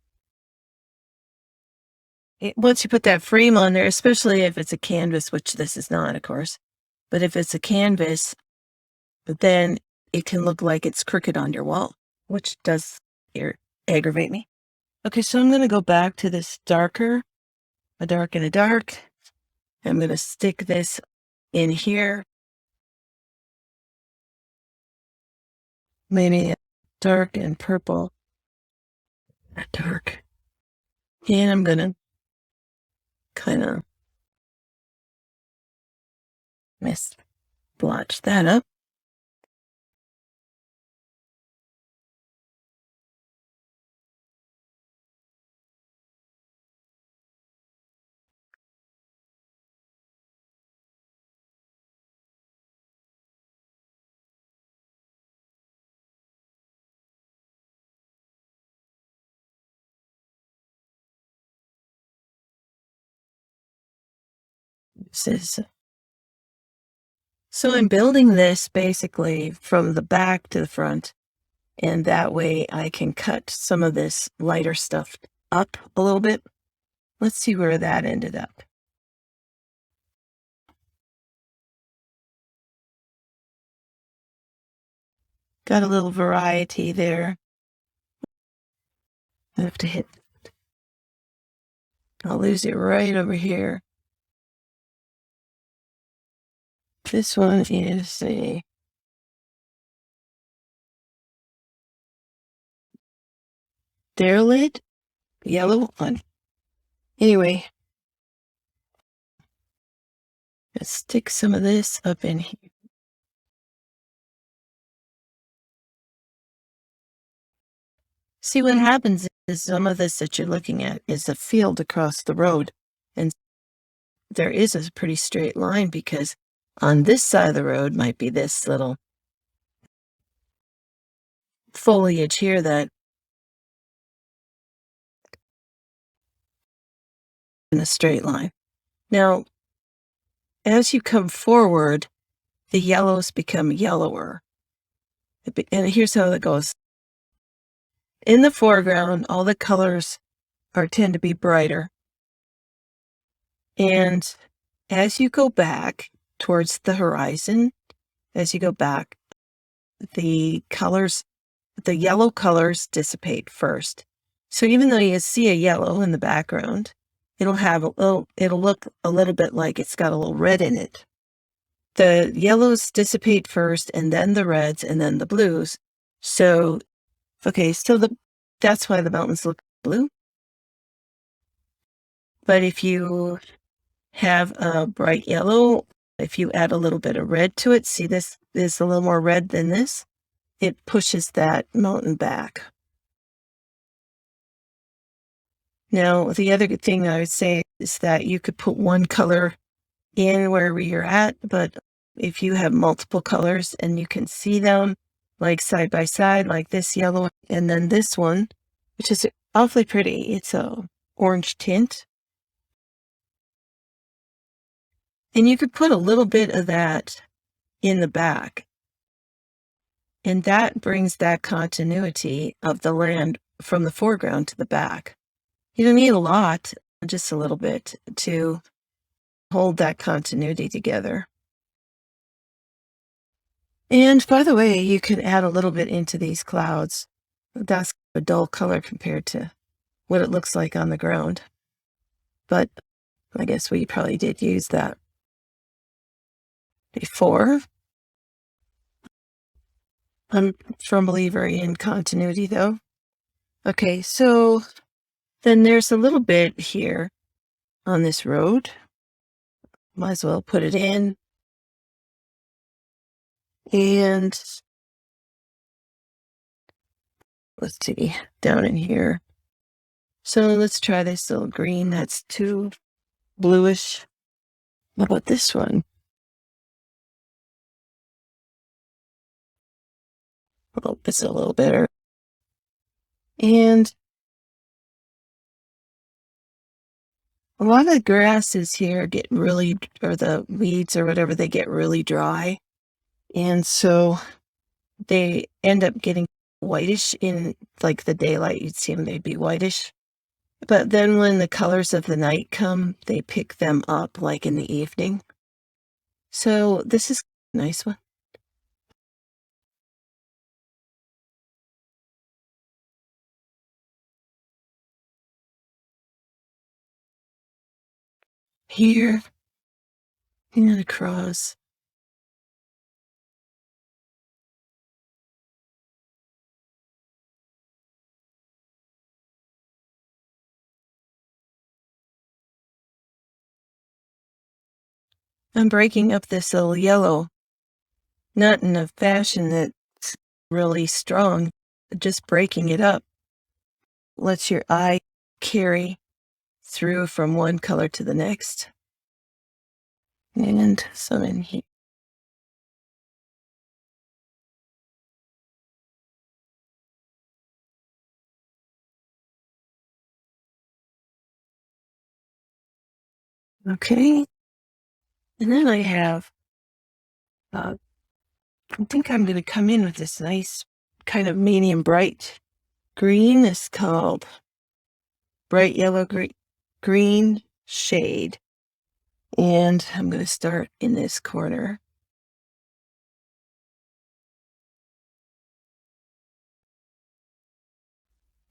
Once you put that frame on there, especially if it's a canvas, which this is not, of course, but if it's a canvas, then it can look like it's crooked on your wall, which does aggravate me. Okay, so I'm going to go back to this darker, a dark and a dark. I'm going to stick this in here. Maybe dark and purple. Dark. And I'm going to kind of blotch that up. So I'm building this basically from the back to the front, and that way I can cut some of this lighter stuff up a little bit. Let's see where that ended up. Got a little variety there. I have to hit. I'll lose it right over here. This one is a derelid yellow one. Anyway, let's stick some of this up in here. See, what happens is some of this that you're looking at is a field across the road. And there is a pretty straight line because on this side of the road might be this little foliage here that in a straight line. Now, as you come forward, the yellows become yellower. And here's how it goes. In the foreground, all the colors tend to be brighter. And as you go back towards the horizon, as you go back, the yellow colors dissipate first. So even though you see a yellow in the background, it'll look a little bit like it's got a little red in it. The yellows dissipate first, and then the reds, and then the blues. So, okay, so that's why the mountains look blue. But if you have a bright yellow, if you add a little bit of red to it, see this is a little more red than this, it pushes that mountain back. Now, the other good thing I would say is that you could put one color in wherever you're at, but if you have multiple colors and you can see them like side by side, like this yellow and then this one, which is awfully pretty. It's a orange tint. And you could put a little bit of that in the back. And that brings that continuity of the land from the foreground to the back. You don't need a lot, just a little bit to hold that continuity together. And by the way, you could add a little bit into these clouds. That's a dull color compared to what it looks like on the ground. But I guess we probably did use that before. I'm a firm believer in continuity though. Okay, so then there's a little bit here on this road. Might as well put it in. And let's see, down in here. So let's try this little green. That's too bluish. How about this one? Oh, it's a little better. And a lot of the grasses here get really, or the weeds or whatever, they get really dry. And so they end up getting whitish in like the daylight. You'd see them, they'd be whitish. But then when the colors of the night come, they pick them up like in the evening. So this is a nice one. Here and across. I'm breaking up this little yellow, not in a fashion that's really strong, just breaking it up. Lets your eye carry through from one color to the next. And some in here. Okay. And then I have, I think I'm going to come in with this nice kind of medium bright green. It's called bright yellow green shade. And I'm going to start in this corner.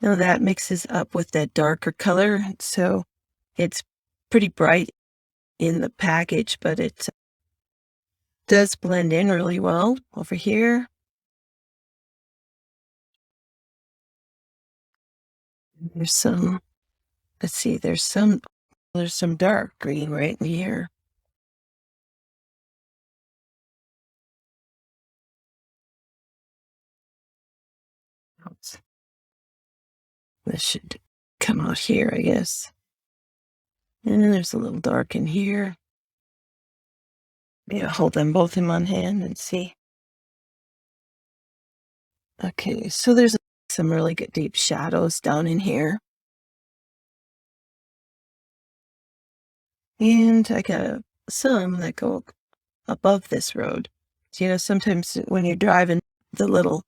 Now that mixes up with that darker color, so it's pretty bright in the package, but it does blend in really well over here. There's some, let's see, there's some dark green right in here. This should come out here, I guess. And then there's a little dark in here. Maybe I'll hold them both in one hand and see. Okay, so there's some really good deep shadows down in here. And I got some that go above this road. So, sometimes when you're driving the little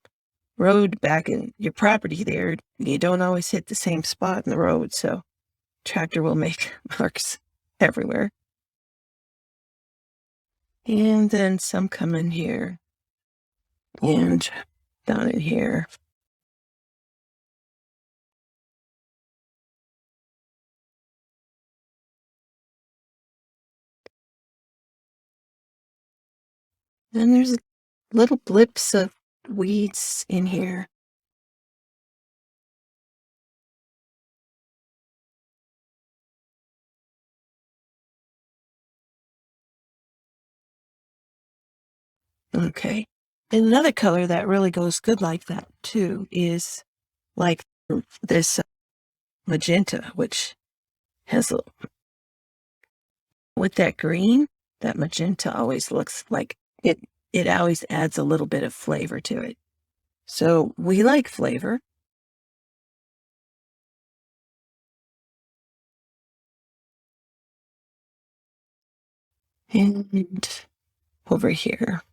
road back in your property there, you don't always hit the same spot in the road. So tractor will make marks everywhere. And then some come in here and down in here. Then there's little blips of weeds in here. Okay. And another color that really goes good like that too is like this magenta, which has with that green, that magenta always looks like it always adds a little bit of flavor to it. So we like flavor. And over here.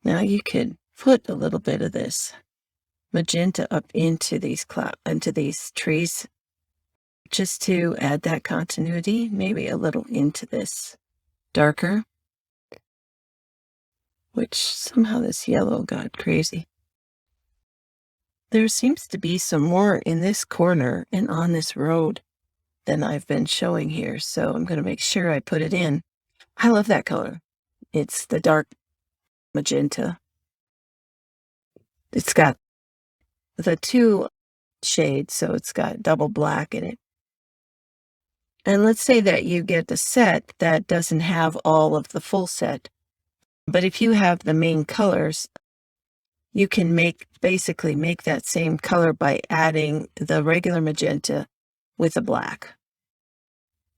Now you could put a little bit of this magenta up into these trees just to add that continuity, maybe a little into this darker, which somehow this yellow got crazy. There seems to be some more in this corner and on this road than I've been showing here, so I'm going to make sure I put it in. I love that color. It's the dark magenta. It's got the two shades, so it's got double black in it. And let's say that you get the set that doesn't have all of the full set. But if you have the main colors, you can basically make that same color by adding the regular magenta with a black.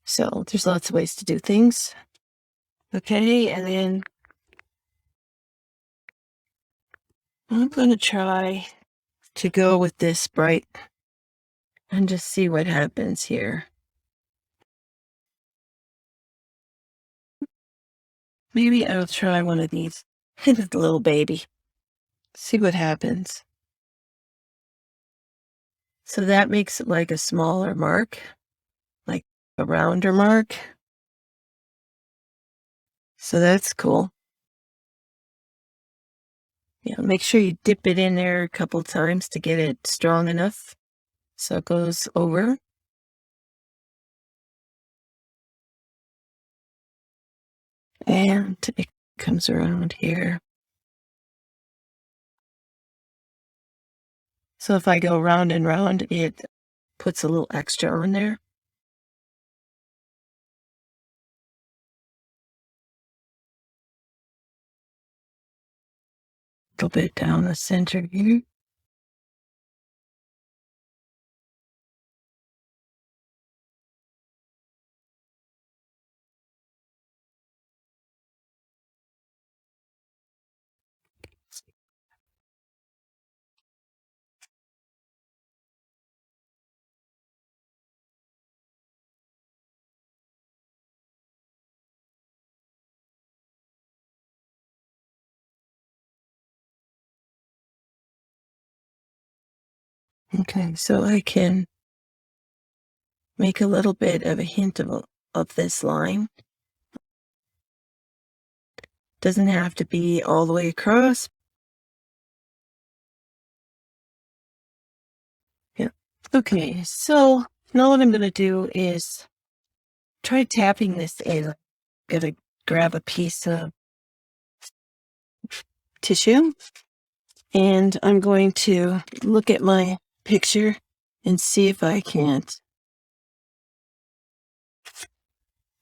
So there's lots of ways to do things. Okay, and then I'm going to try to go with this bright and just see what happens here. Maybe I'll try one of these. It's a little baby. See what happens. So that makes it like a smaller mark, like a rounder mark. So that's cool. Yeah, make sure you dip it in there a couple times to get it strong enough so it goes over. And it comes around here. So if I go round and round, it puts a little extra on there. A little bit down the center here. Okay, so I can make a little bit of a hint of this line. Doesn't have to be all the way across. Yeah. Okay, so now what I'm going to do is try tapping this in. I'm going to grab a piece of tissue and I'm going to look at my picture and see if I can't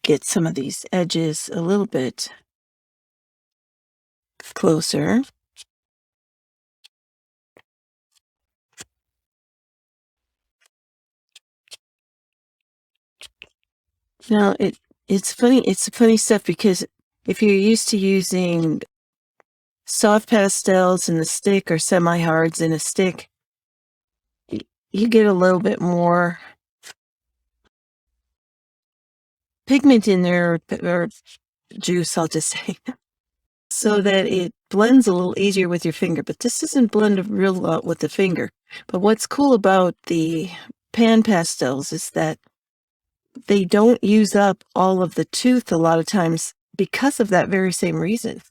get some of these edges a little bit closer. Now it's funny stuff because if you're used to using soft pastels in the stick or semi-hards in a stick, you get a little bit more pigment in there, or juice, I'll just say, so that it blends a little easier with your finger. But this doesn't blend a real lot with the finger. But what's cool about the pan pastels is that they don't use up all of the tooth a lot of times because of that very same reason.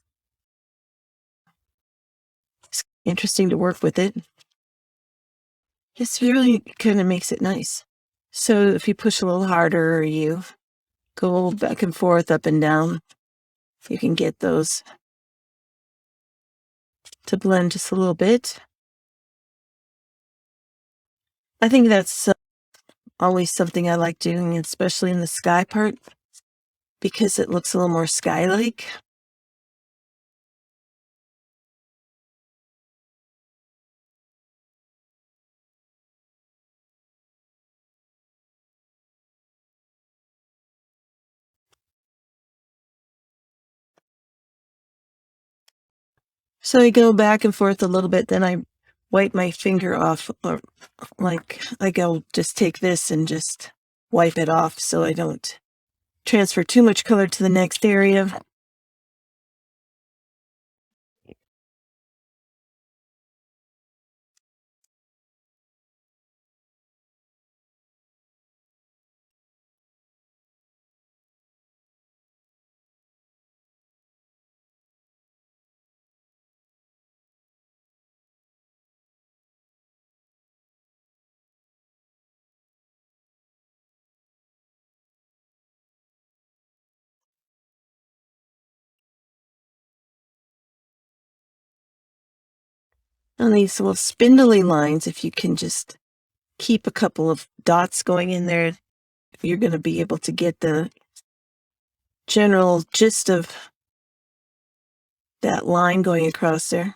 It's interesting to work with it. This really kind of makes it nice. So if you push a little harder or you go back and forth, up and down, you can get those to blend just a little bit. I think that's always something I like doing, especially in the sky part, because it looks a little more sky-like. So I go back and forth a little bit, then I wipe my finger off, or like I go just take this and just wipe it off so I don't transfer too much color to the next area. On these little spindly lines, if you can just keep a couple of dots going in there, you're going to be able to get the general gist of that line going across there.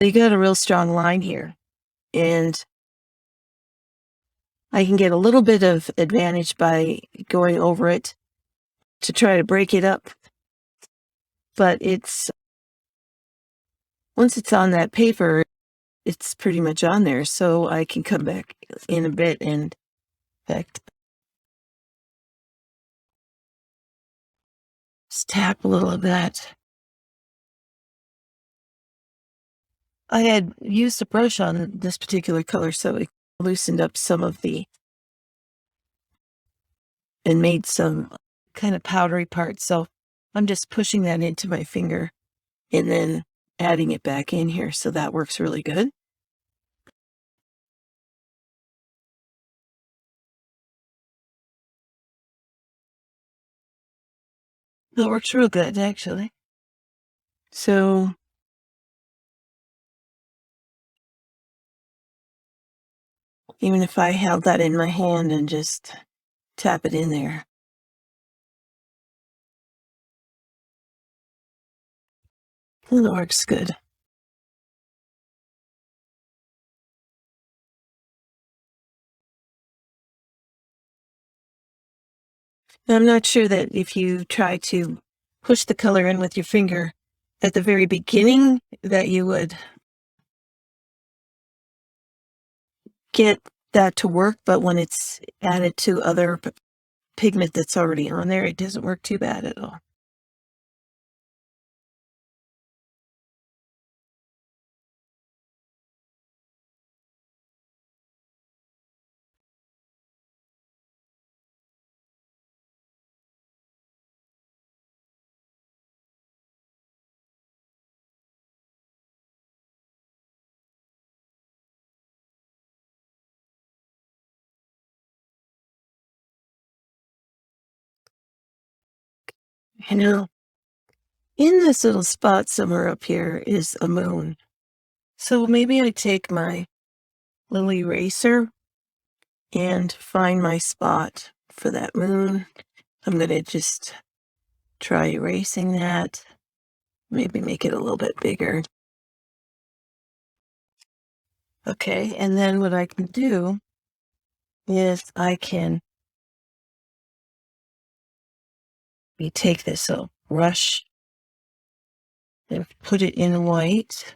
You got a real strong line here, and I can get a little bit of advantage by going over it to try to break it up. But once it's on that paper, it's pretty much on there, so I can come back in a bit and, in fact, just tap a little of that. I had used a brush on this particular color, so it loosened up some of and made some kind of powdery parts. So I'm just pushing that into my finger and then adding it back in here. So that works really good. That works real good, actually. So even if I held that in my hand and just tap it in there, that works good. I'm not sure that if you try to push the color in with your finger at the very beginning that you would get that to work, but when it's added to other pigment that's already on there, it doesn't work too bad at all. You know, in this little spot somewhere up here is a moon. So maybe I take my little eraser and find my spot for that moon. I'm going to just try erasing that. Maybe make it a little bit bigger. Okay, and then what I can do is I can take this little brush and put it in white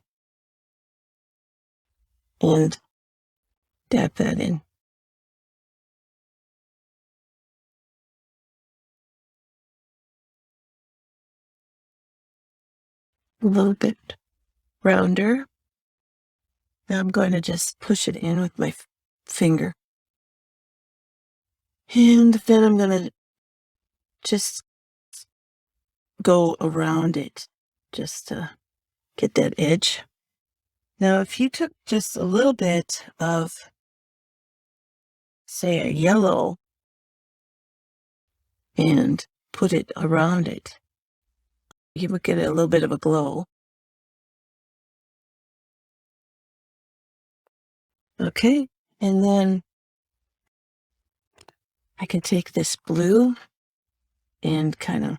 and dab that in a little bit rounder. Now I'm going to just push it in with my finger. And then I'm going to just go around it just to get that edge. Now, if you took just a little bit of, say, a yellow and put it around it, you would get a little bit of a glow. Okay, and then I can take this blue and kind of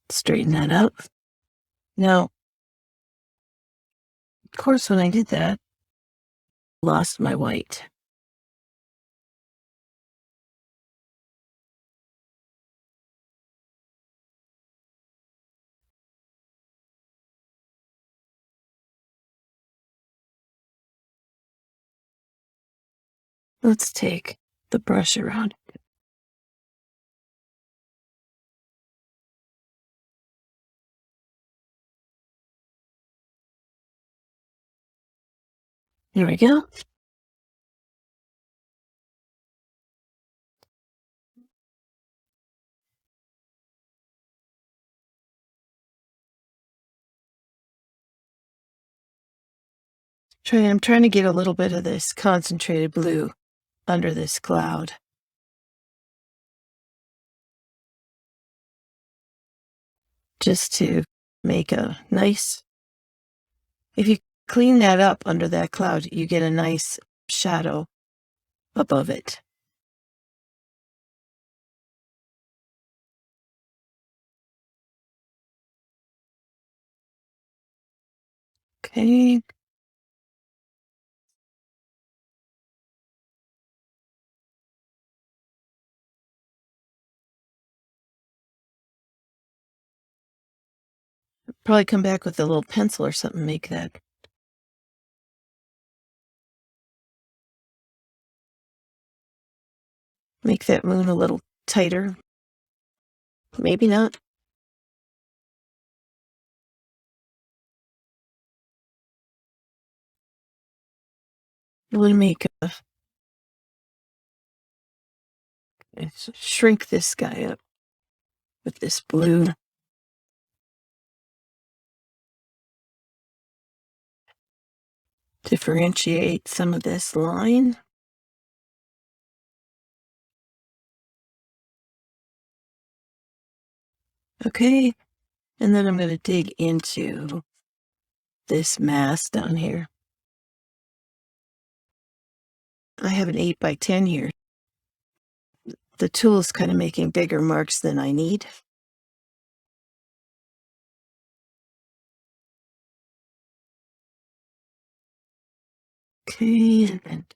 straighten that up. Now, of course, when I did that, lost my white. Let's take the brush around. Here we go. I'm trying to get a little bit of this concentrated blue under this cloud. Just to make a nice, if you clean that up under that cloud, you get a nice shadow above it. Okay. Probably come back with a little pencil or something, make that moon a little tighter. Maybe not. I'm going to make shrink this guy up with this blue. Differentiate some of this line. Okay, and then I'm going to dig into this mass down here. I have an 8 by 10 here. The tool is kind of making bigger marks than I need. Okay, and then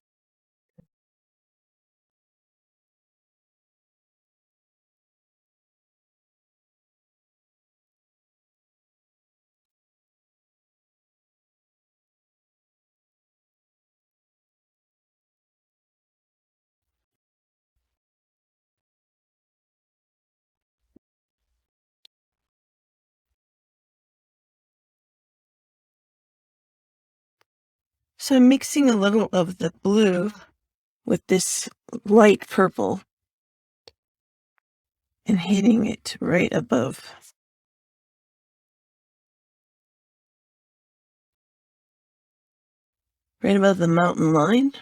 so I'm mixing a little of the blue with this light purple and hitting it right above. Right above the mountain line.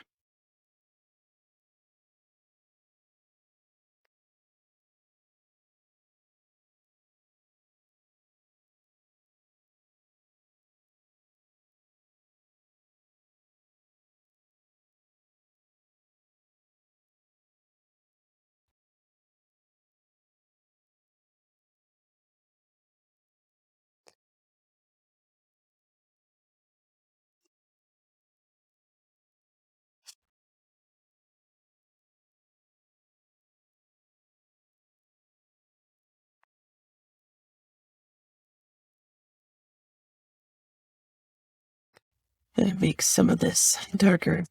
That makes some of this darker.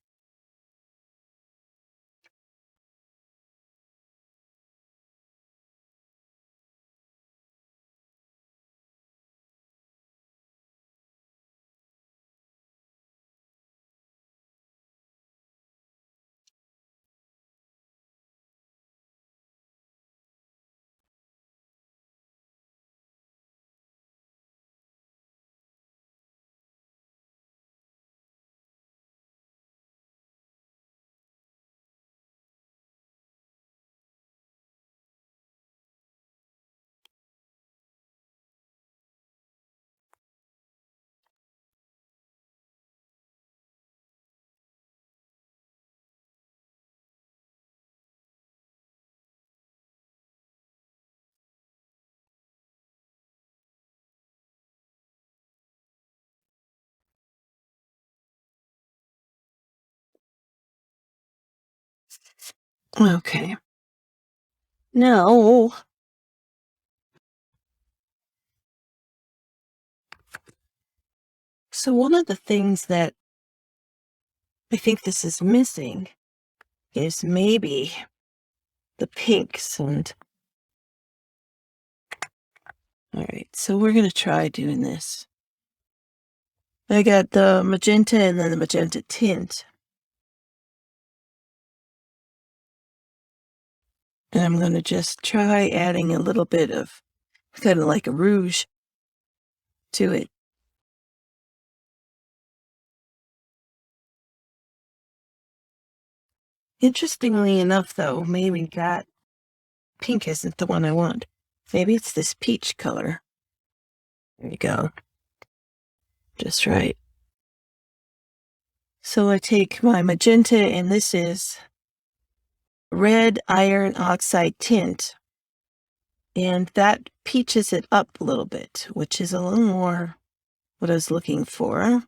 Okay. Now, so one of the things that I think this is missing is maybe the pinks. And all right, so we're going to try doing this. I got the magenta and then the magenta tint. And I'm going to just try adding a little bit of kind of like a rouge to it. Interestingly enough, though, maybe that pink isn't the one I want. Maybe it's this peach color. There you go. Just right. So I take my magenta, and this is red iron oxide tint. And that peaches it up a little bit, which is a little more what I was looking for.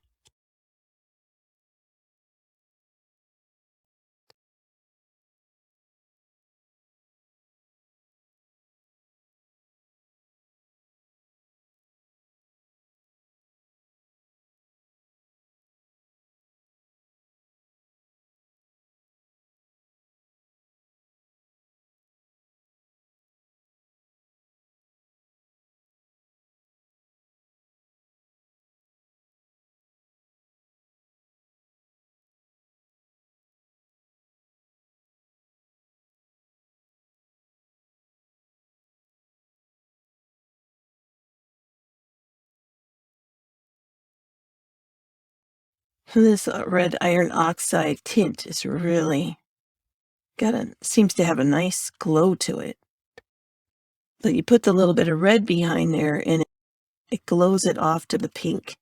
This red iron oxide tint is really seems to have a nice glow to it. But you put the little bit of red behind there and it glows it off to the pink.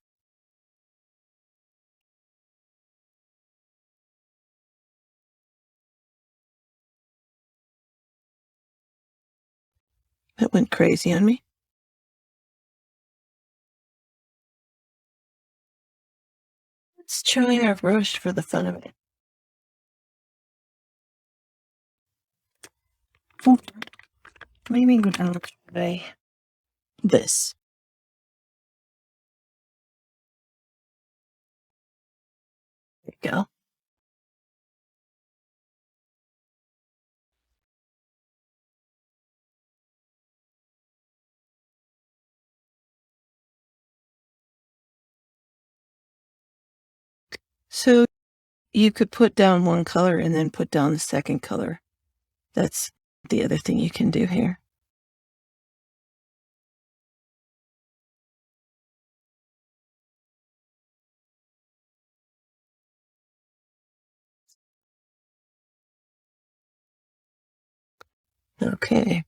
That went crazy on me. Let's try our brush for the fun of it. Maybe go down try this. There you go. So you could put down one color and then put down the second color. That's the other thing you can do here. Okay.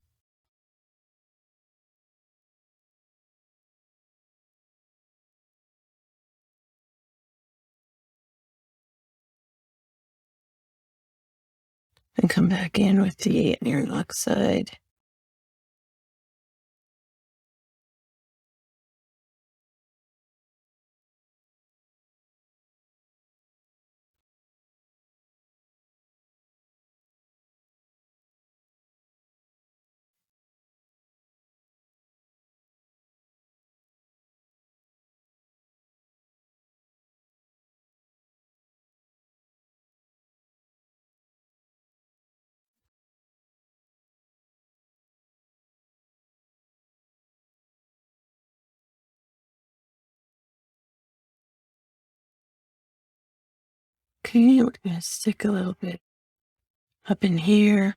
And come back in with the iron oxide. Okay, we're going to stick a little bit up in here.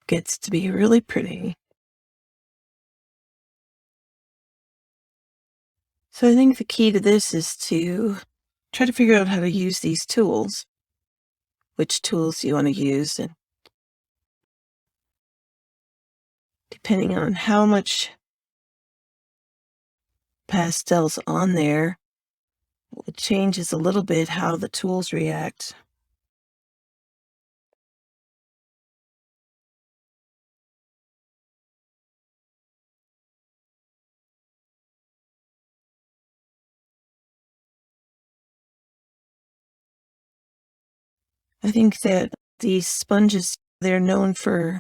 Gets to be really pretty. So I think the key to this is to try to figure out how to use these tools, which tools you want to use, and depending on how much pastel's on there, it changes a little bit how the tools react. I think that these sponges, they're known for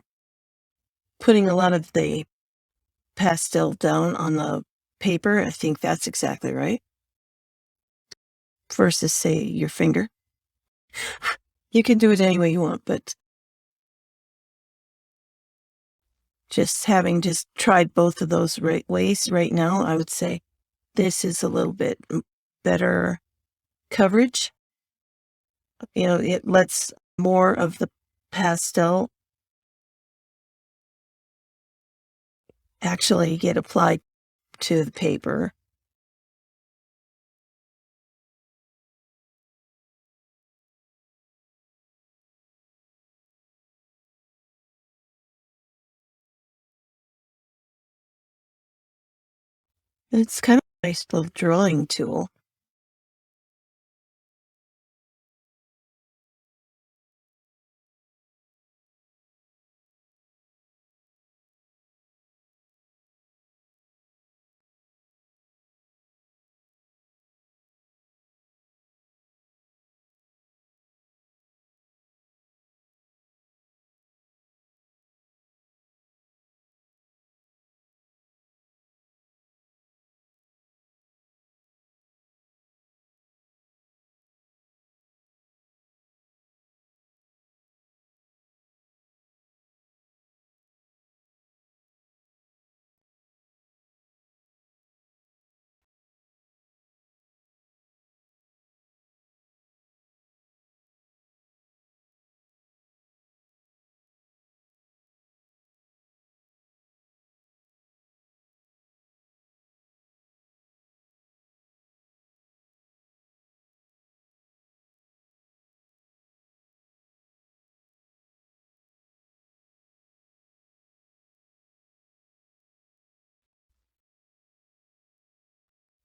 putting a lot of the pastel down on the paper. I think that's exactly right. Versus, say, your finger. You can do it any way you want, but just having just tried both of those ways right now, I would say this is a little bit better coverage. You know, it lets more of the pastel actually get applied to the paper. It's kind of a nice little drawing tool.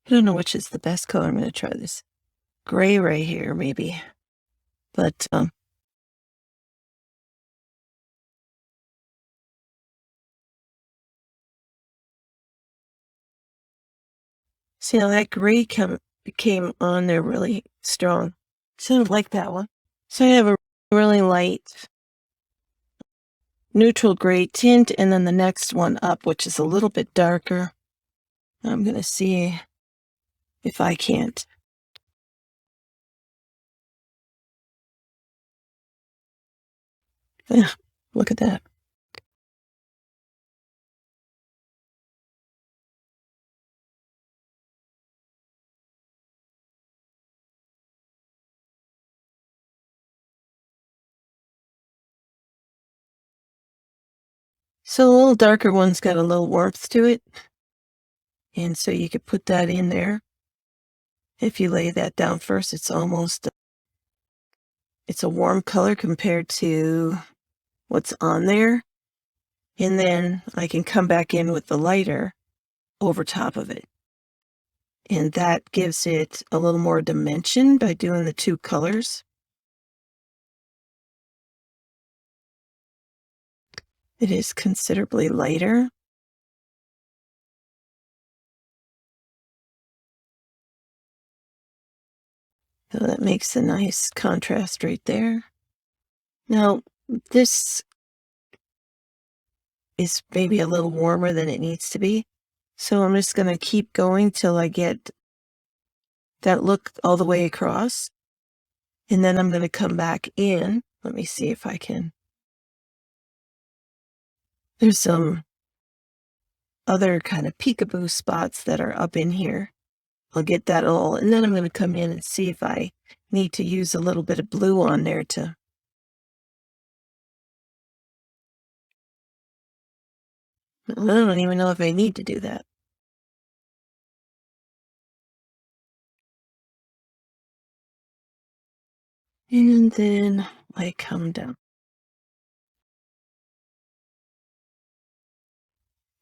I don't know which is the best color. I'm going to try this gray right here, maybe. But see how that gray came on there really strong. So I like that one. So I have a really light neutral gray tint, and then the next one up, which is a little bit darker. I'm going to see if I can't. Yeah, look at that. So the little darker one's got a little warmth to it. And so you could put that in there. If you lay that down first, it's a warm color compared to what's on there. And then I can come back in with the lighter over top of it. And that gives it a little more dimension by doing the two colors. It is considerably lighter. So that makes a nice contrast right there. Now, this is maybe a little warmer than it needs to be. So I'm just going to keep going till I get that look all the way across. And then I'm going to come back in. Let me see if I can. There's some other kind of peekaboo spots that are up in here. I'll get that all, and then I'm going to come in and see if I need to use a little bit of blue on there to. I don't even know if I need to do that. And then I come down.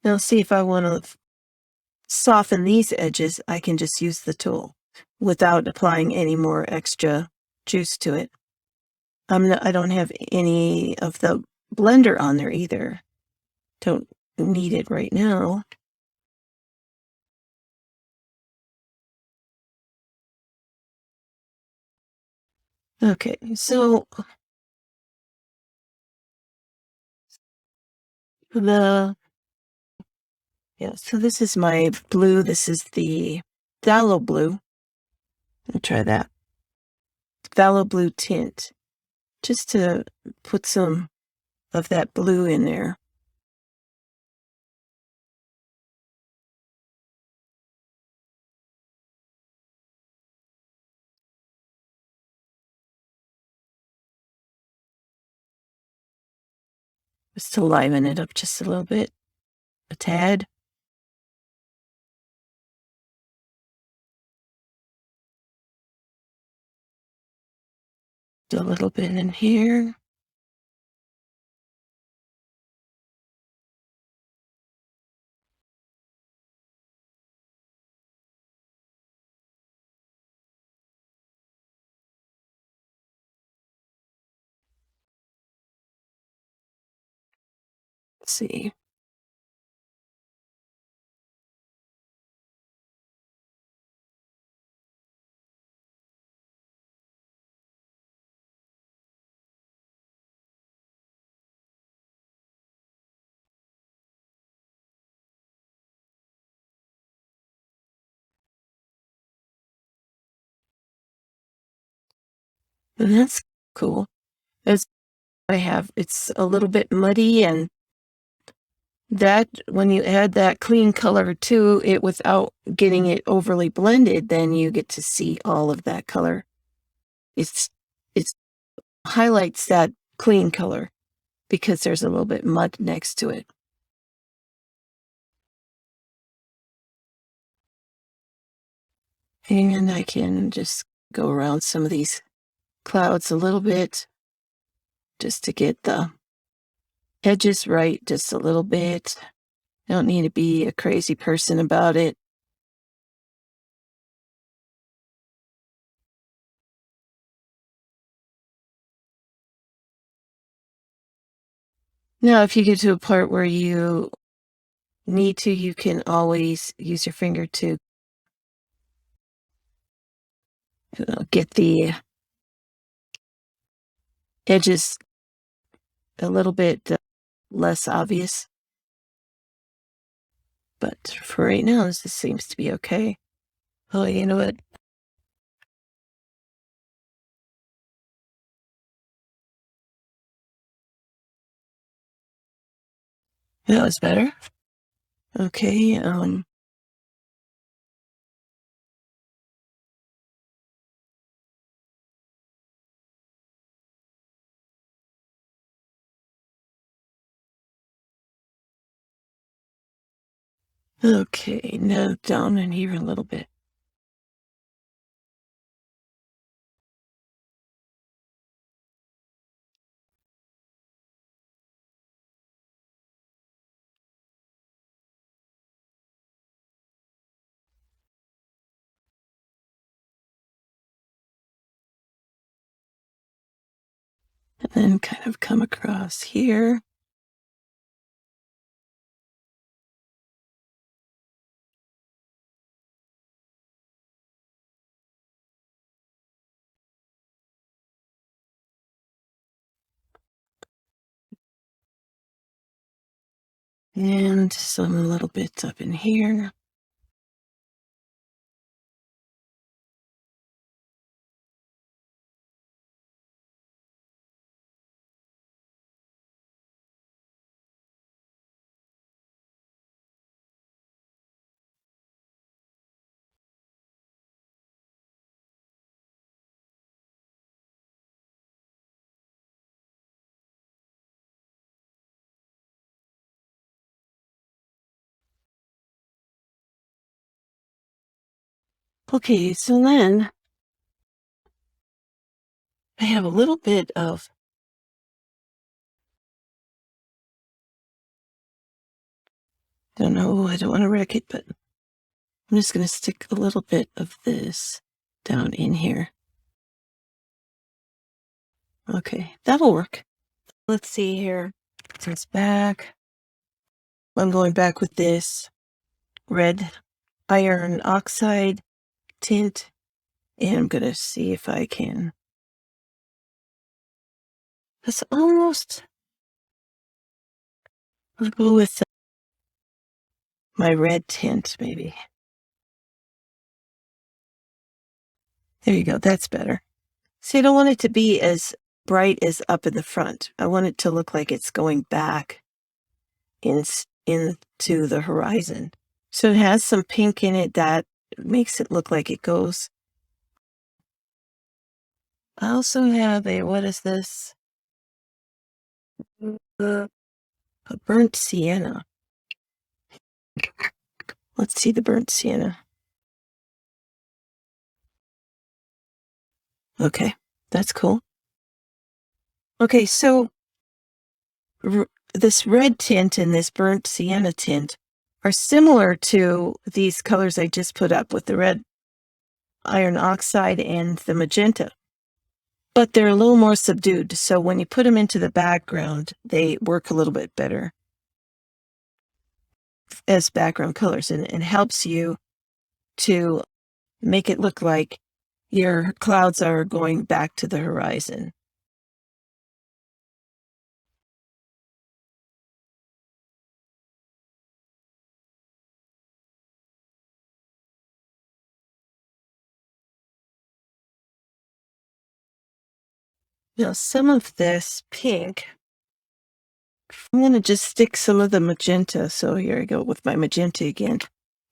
Now see if I want to soften these edges, I can just use the tool without applying any more extra juice to it. I don't have any of the blender on there either. Don't need it right now. Okay, so so this is my blue. This is the phthalo blue. I'll try that. Phthalo blue tint. Just to put some of that blue in there. Just to liven it up just a little bit. A tad. Do a little bit in here. Let's see. And that's cool. As it's a little bit muddy, and that when you add that clean color to it without getting it overly blended, then you get to see all of that color. It's highlights that clean color because there's a little bit mud next to it. And I can just go around some of these clouds a little bit just to get the edges right just a little bit. Don't need to be a crazy person about it. Now, if you get to a part where you need to, you can always use your finger to get the edges a little bit less obvious. But for right now, this seems to be okay. Oh, you know what? That was better. Okay, Okay, now down in here a little bit. And then kind of come across here. And some little bits up in here. Okay, so then I have a little bit of, don't know, I don't want to wreck it, but I'm just going to stick a little bit of this down in here. Okay, that'll work. Let's see here. So it's back. I'm going back with this red iron oxide tint, and I'm going to see if I can. That's almost, I'll go with my red tint, maybe. There you go. That's better. See, I don't want it to be as bright as up in the front. I want it to look like it's going back into the horizon. So it has some pink in it that makes it look like it goes. I also have a, what is this? A burnt sienna. Let's see the burnt sienna. Okay, that's cool. Okay, so this red tint and this burnt sienna tint are similar to these colors I just put up with the red iron oxide and the magenta, but they're a little more subdued. So when you put them into the background, they work a little bit better as background colors, and it helps you to make it look like your clouds are going back to the horizon. Now, some of this pink, I'm going to just stick some of the magenta. So here I go with my magenta again.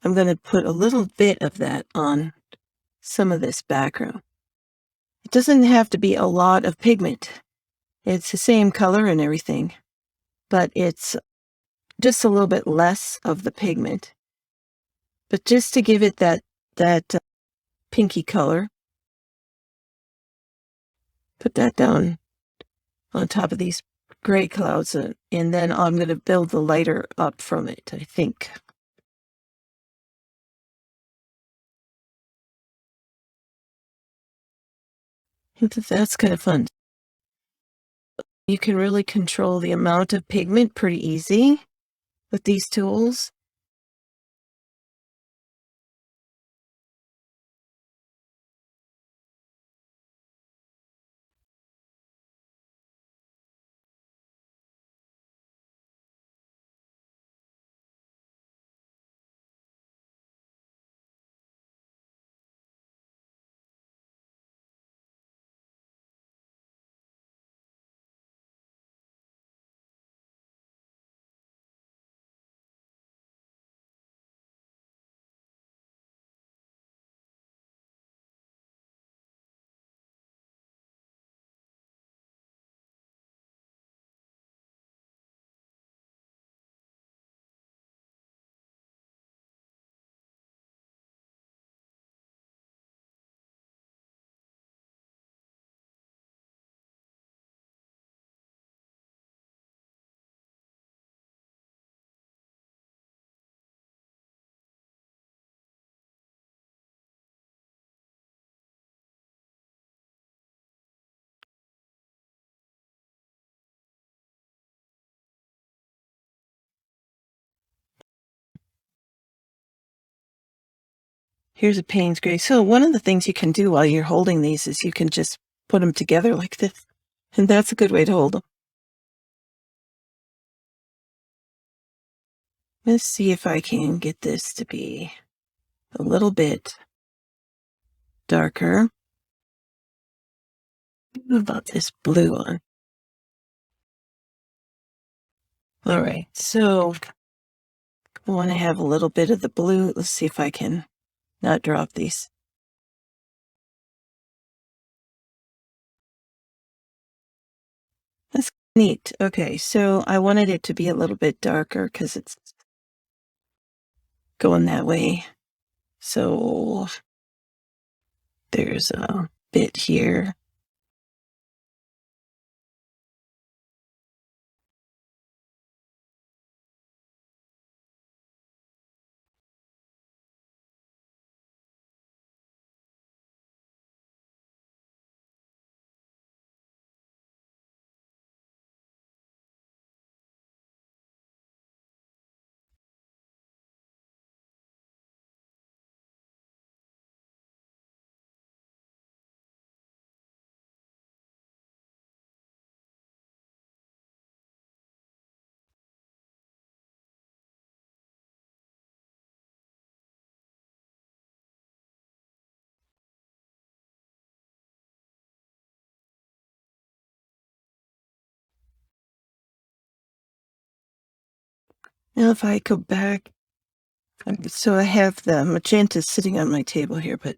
I'm going to put a little bit of that on some of this background. It doesn't have to be a lot of pigment. It's the same color and everything, but it's just a little bit less of the pigment. But just to give it that pinky color, put that down on top of these gray clouds, and then I'm going to build the lighter up from it, I think. That's kind of fun. You can really control the amount of pigment pretty easy with these tools. Here's a Payne's gray. So one of the things you can do while you're holding these is you can just put them together like this. And that's a good way to hold them. Let's see if I can get this to be a little bit darker. What about this blue one? All right, so I want to have a little bit of the blue. Let's see if I can not drop these. That's neat. Okay, so I wanted it to be a little bit darker because it's going that way. So there's a bit here. Now if I go back, so I have the magenta sitting on my table here, but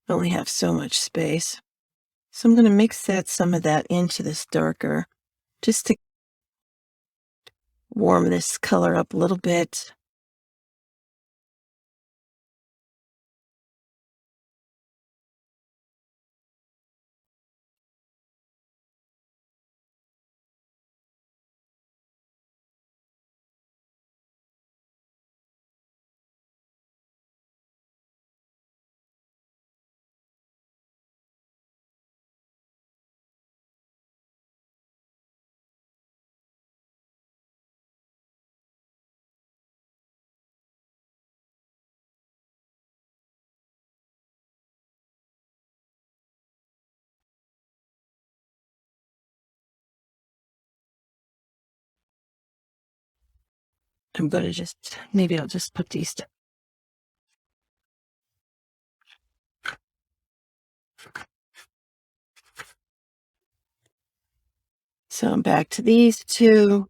I only have so much space. So I'm going to mix some of that into this darker, just to warm this color up a little bit. I'm going to maybe I'll just put these. So I'm back to these two.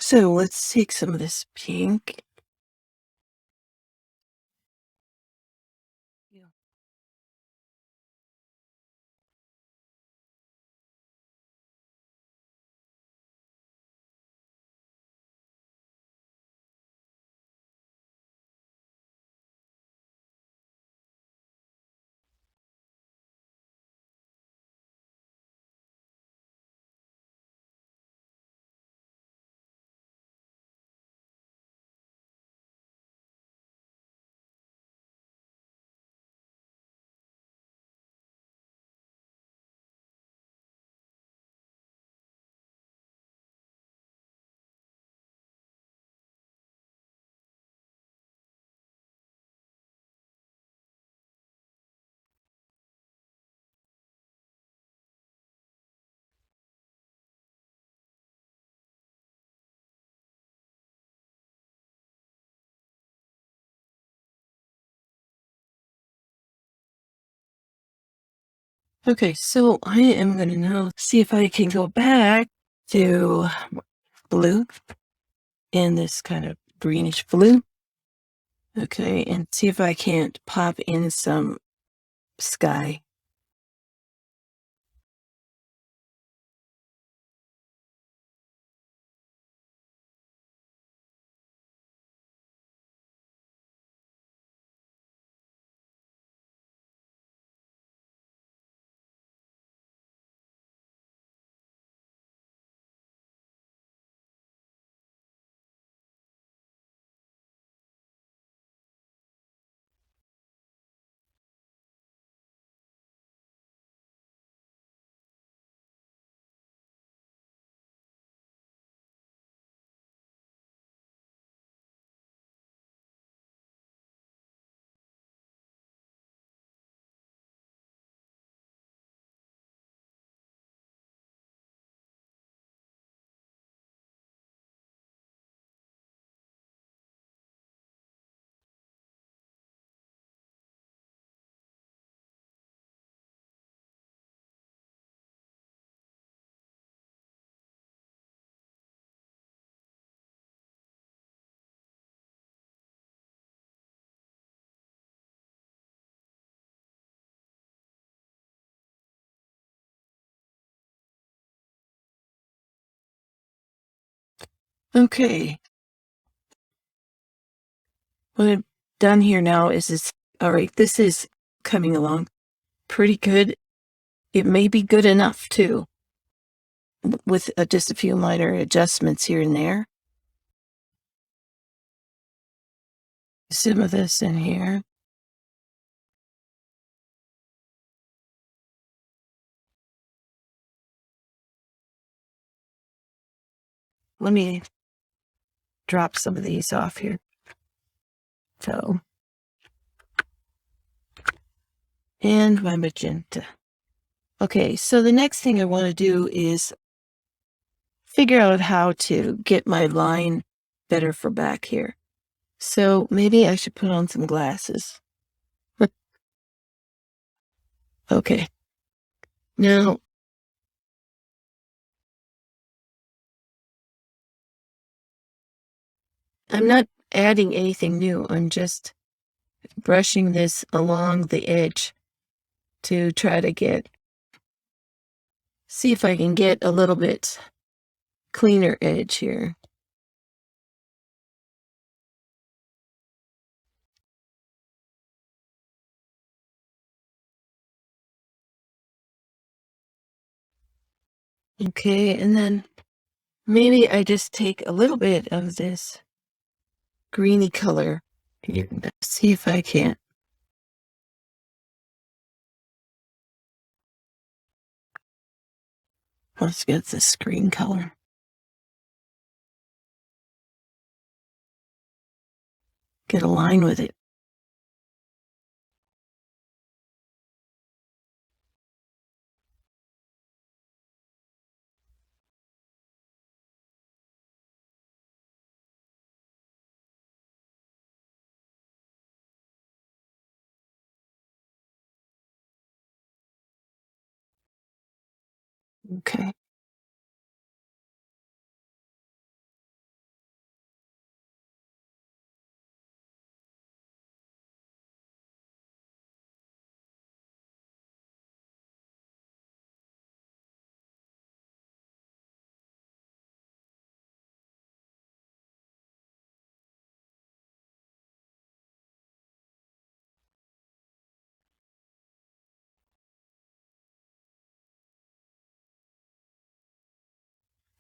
So let's take some of this pink. Okay, so I am going to now see if I can go back to blue in this kind of greenish blue. Okay, and see if I can't pop in some sky. Okay, what I've done here now is all right, this is coming along pretty good. It may be good enough too, with just a few minor adjustments here and there. Some of this in here. Let me drop some of these off here. So, and my magenta. Okay, so the next thing I want to do is figure out how to get my line better for back here. So maybe I should put on some glasses. Okay. Now, I'm not adding anything new. I'm just brushing this along the edge to try to see if I can get a little bit cleaner edge here. Okay, and then maybe I just take a little bit of this greeny color. See if I can't. Let's get this green color. Get a line with it. Okay.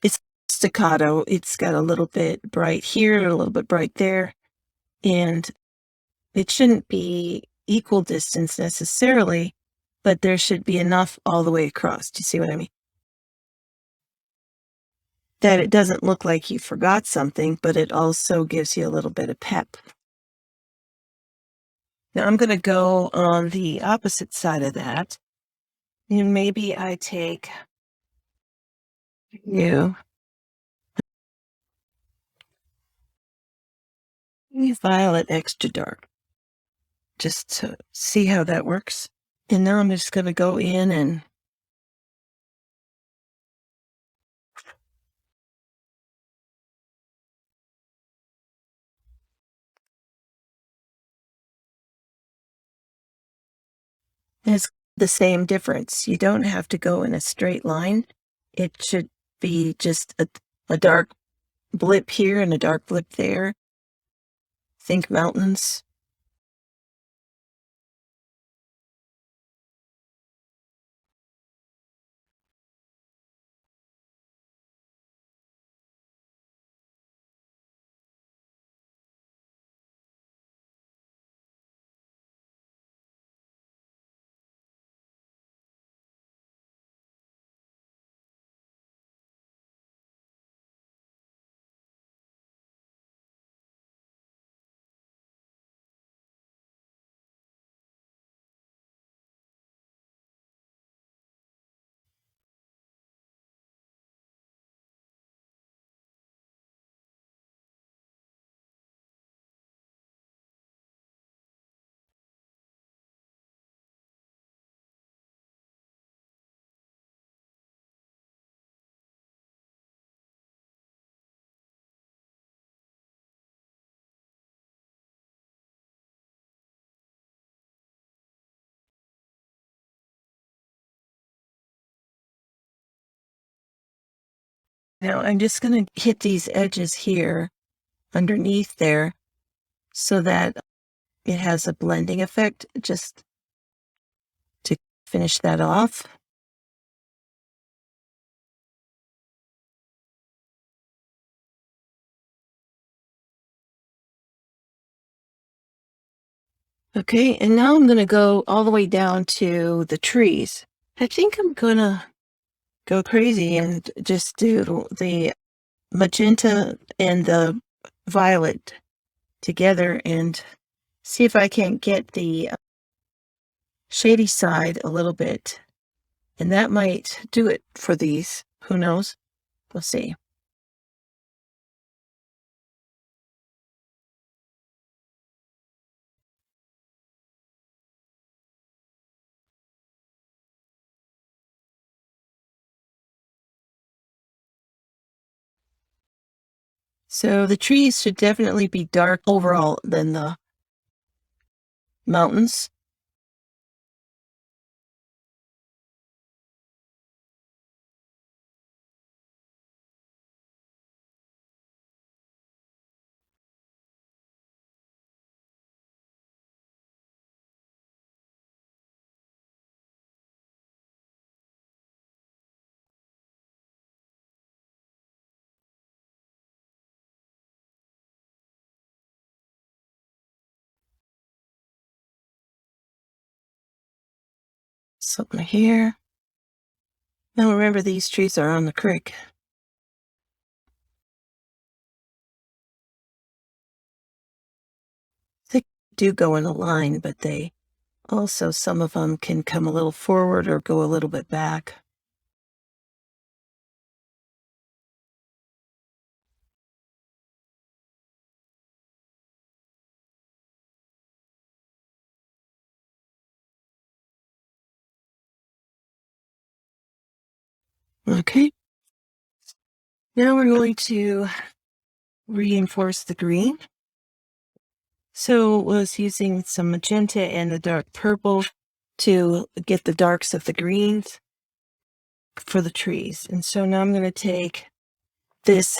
It's staccato. It's got a little bit bright here, a little bit bright there, and it shouldn't be equal distance necessarily, but there should be enough all the way across. Do you see what I mean? That it doesn't look like you forgot something, but it also gives you a little bit of pep. Now I'm going to go on the opposite side of that, and maybe I take you violet extra dark, just to see how that works. And now I'm just going to go in and it's the same difference. You don't have to go in a straight line. It should be just a dark blip here and a dark blip there. Think mountains. Now I'm just going to hit these edges here underneath there so that it has a blending effect just to finish that off. Okay, and now I'm going to go all the way down to the trees. I think I'm going to go crazy and just do the magenta and the violet together and see if I can't get the shady side a little bit. And that might do it for these. Who knows? We'll see. So the trees should definitely be dark overall than the mountains. Something here. Now remember, these trees are on the creek. They do go in a line, but they also, some of them can come a little forward or go a little bit back. Okay, now we're going to reinforce the green. So was using some magenta and the dark purple to get the darks of the greens for the trees. And so now I'm going to take this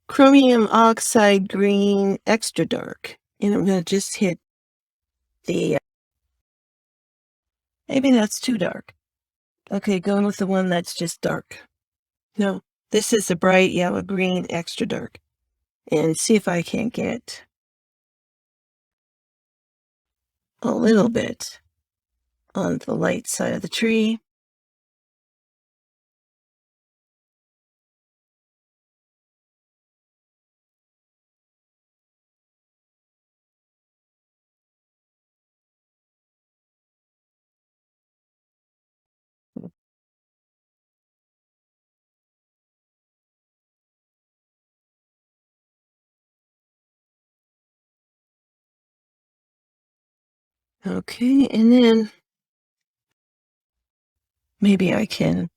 chromium oxide green extra dark, and I'm going to just hit the, maybe that's too dark. Okay, going with the one that's just dark. No, this is a bright yellow green extra dark. And see if I can't get a little bit on the light side of the tree. Okay, and then maybe I can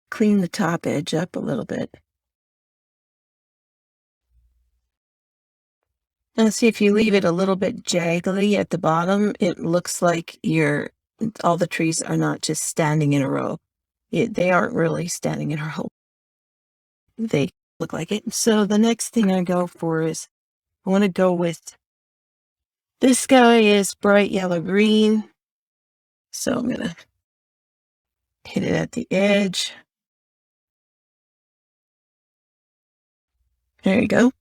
clean the top edge up a little bit. Now see, if you leave it a little bit jaggedy at the bottom, it looks like all the trees are not just standing in a row. They aren't really standing in a row. They look like it. So the next thing I go for is I want to go with this guy is bright yellow green. So I'm going to hit it at the edge. There you go.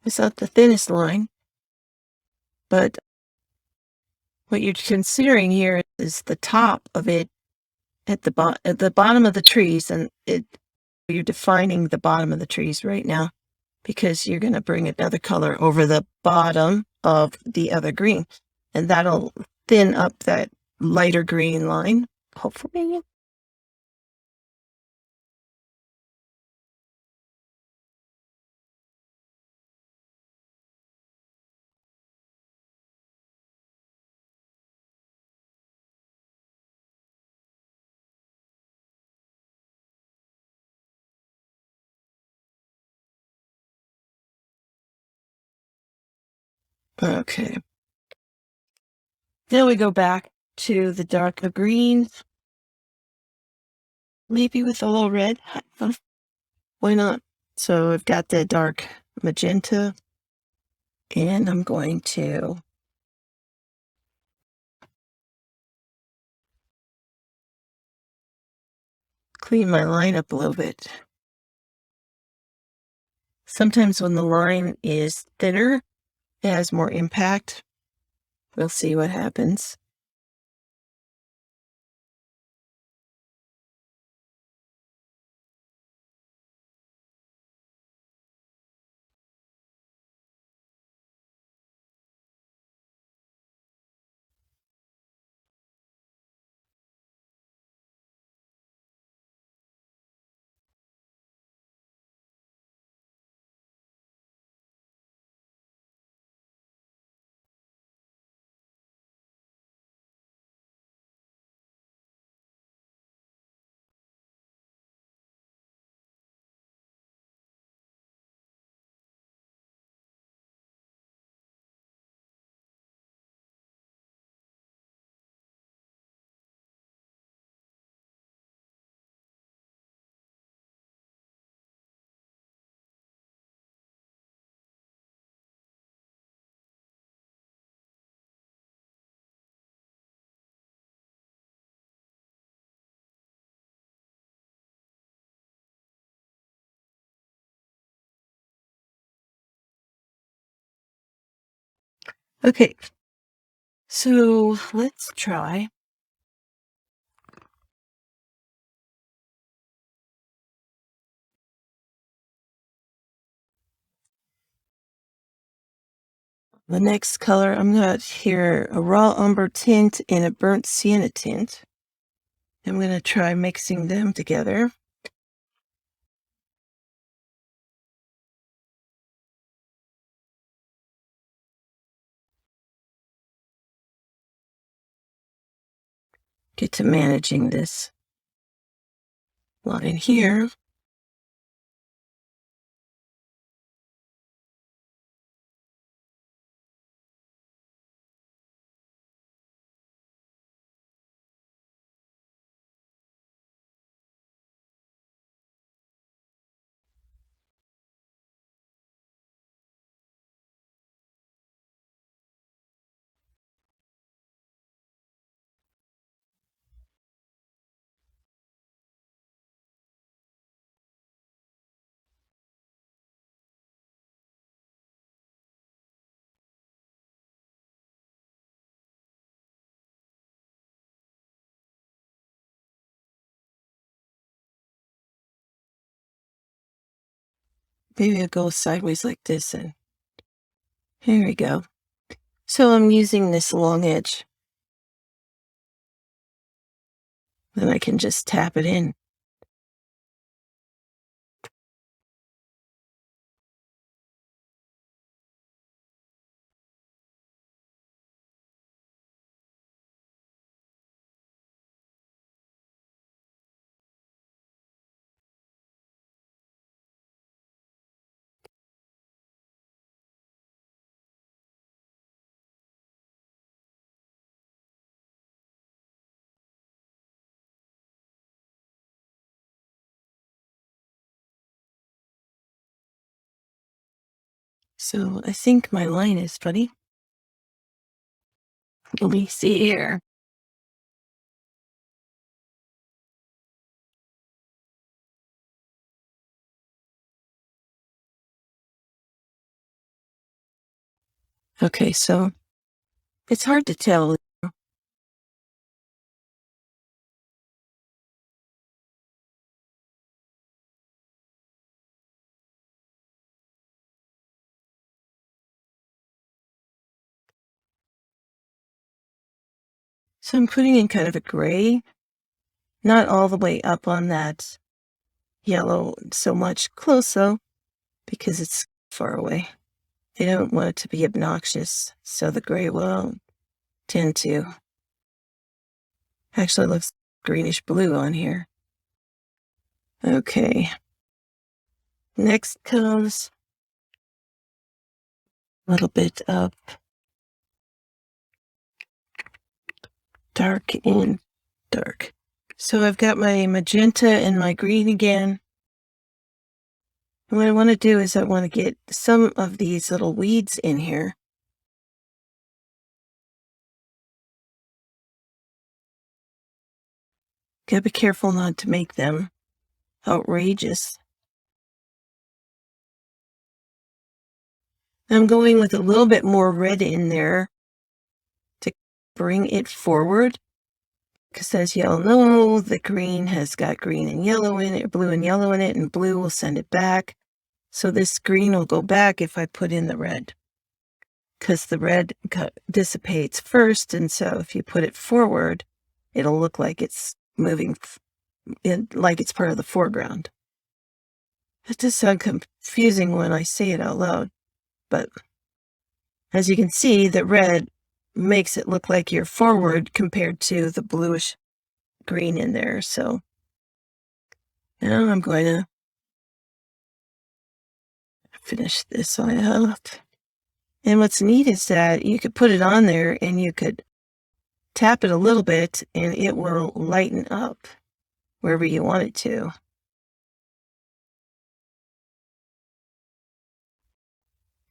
It's not the thinnest line, but what you're considering here is the top of it at the bottom of the trees, and you're defining the bottom of the trees right now because you're going to bring another color over the bottom of the other green, and that'll thin up that lighter green line, hopefully. Okay. Now we go back to the darker greens, maybe with a little red. Why not? So I've got the dark magenta, and I'm going to clean my line up a little bit. Sometimes when the line is thinner, it has more impact. We'll see what happens. Okay, so let's try. The next color, I'm going to here a raw umber tint and a burnt sienna tint. I'm going to try mixing them together. Get to managing this line here. Maybe I'll go sideways like this and Here we go. So I'm using this long edge. Then I can just tap it in. So I think my line is funny. Let me see here. Okay, so it's hard to tell. So I'm putting in kind of a gray, not all the way up on that yellow so much, close though, because it's far away. I don't want it to be obnoxious, so the gray will tend to. Actually, it looks greenish blue on here. Okay. Next comes a little bit of dark and dark. So I've got my magenta and my green again. And what I want to do is I want to get some of these little weeds in here. Gotta be careful not to make them outrageous. I'm going with a little bit more red in there to bring it forward. Because as you all know, the green has got green and yellow in it, blue and yellow in it, and blue will send it back. So this green will go back if I put in the red. Because the red dissipates first, and so if you put it forward, it'll look like it's moving, like it's part of the foreground. It does sound confusing when I say it out loud, but as you can see, the red makes it look like you're forward compared to the bluish green in there. So now I'm going to finish this off. And what's neat is that you could put it on there and you could tap it a little bit and it will lighten up wherever you want it to.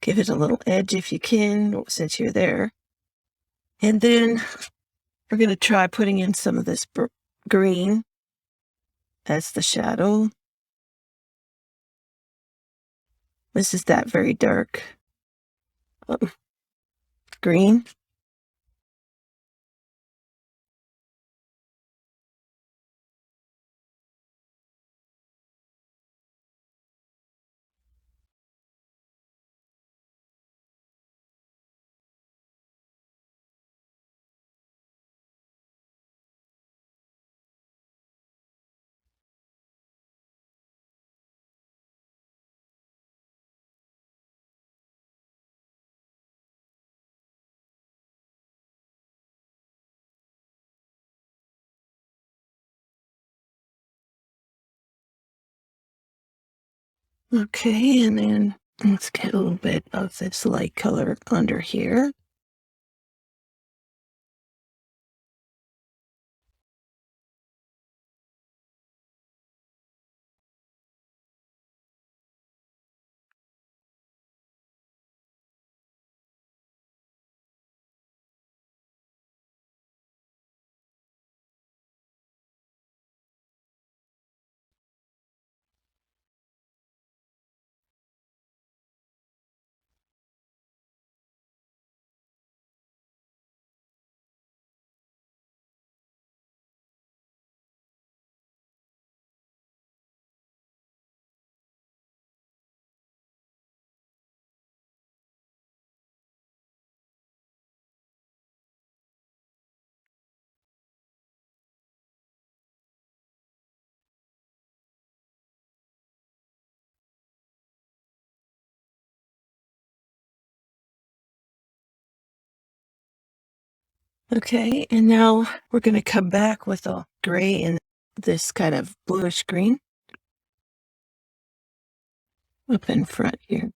Give it a little edge if you can, since you're there. And then we're going to try putting in some of this green as the shadow. This is that very dark green. Okay, and then let's get a little bit of this light color under here. Okay, and now we're going to come back with a gray and this kind of bluish green up in front here.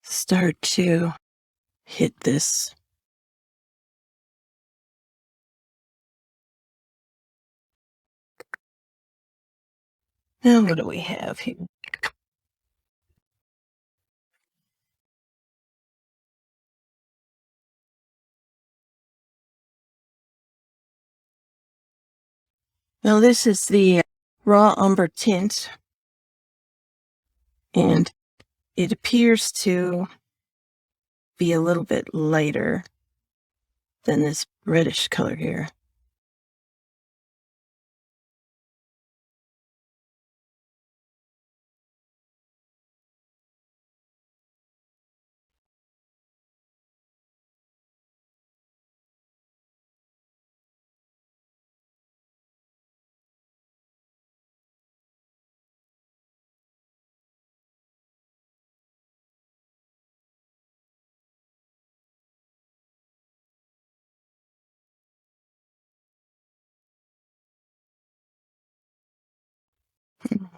Start to hit this. Now what do we have here? Now this is the raw umber tint, and it appears to be a little bit lighter than this reddish color here.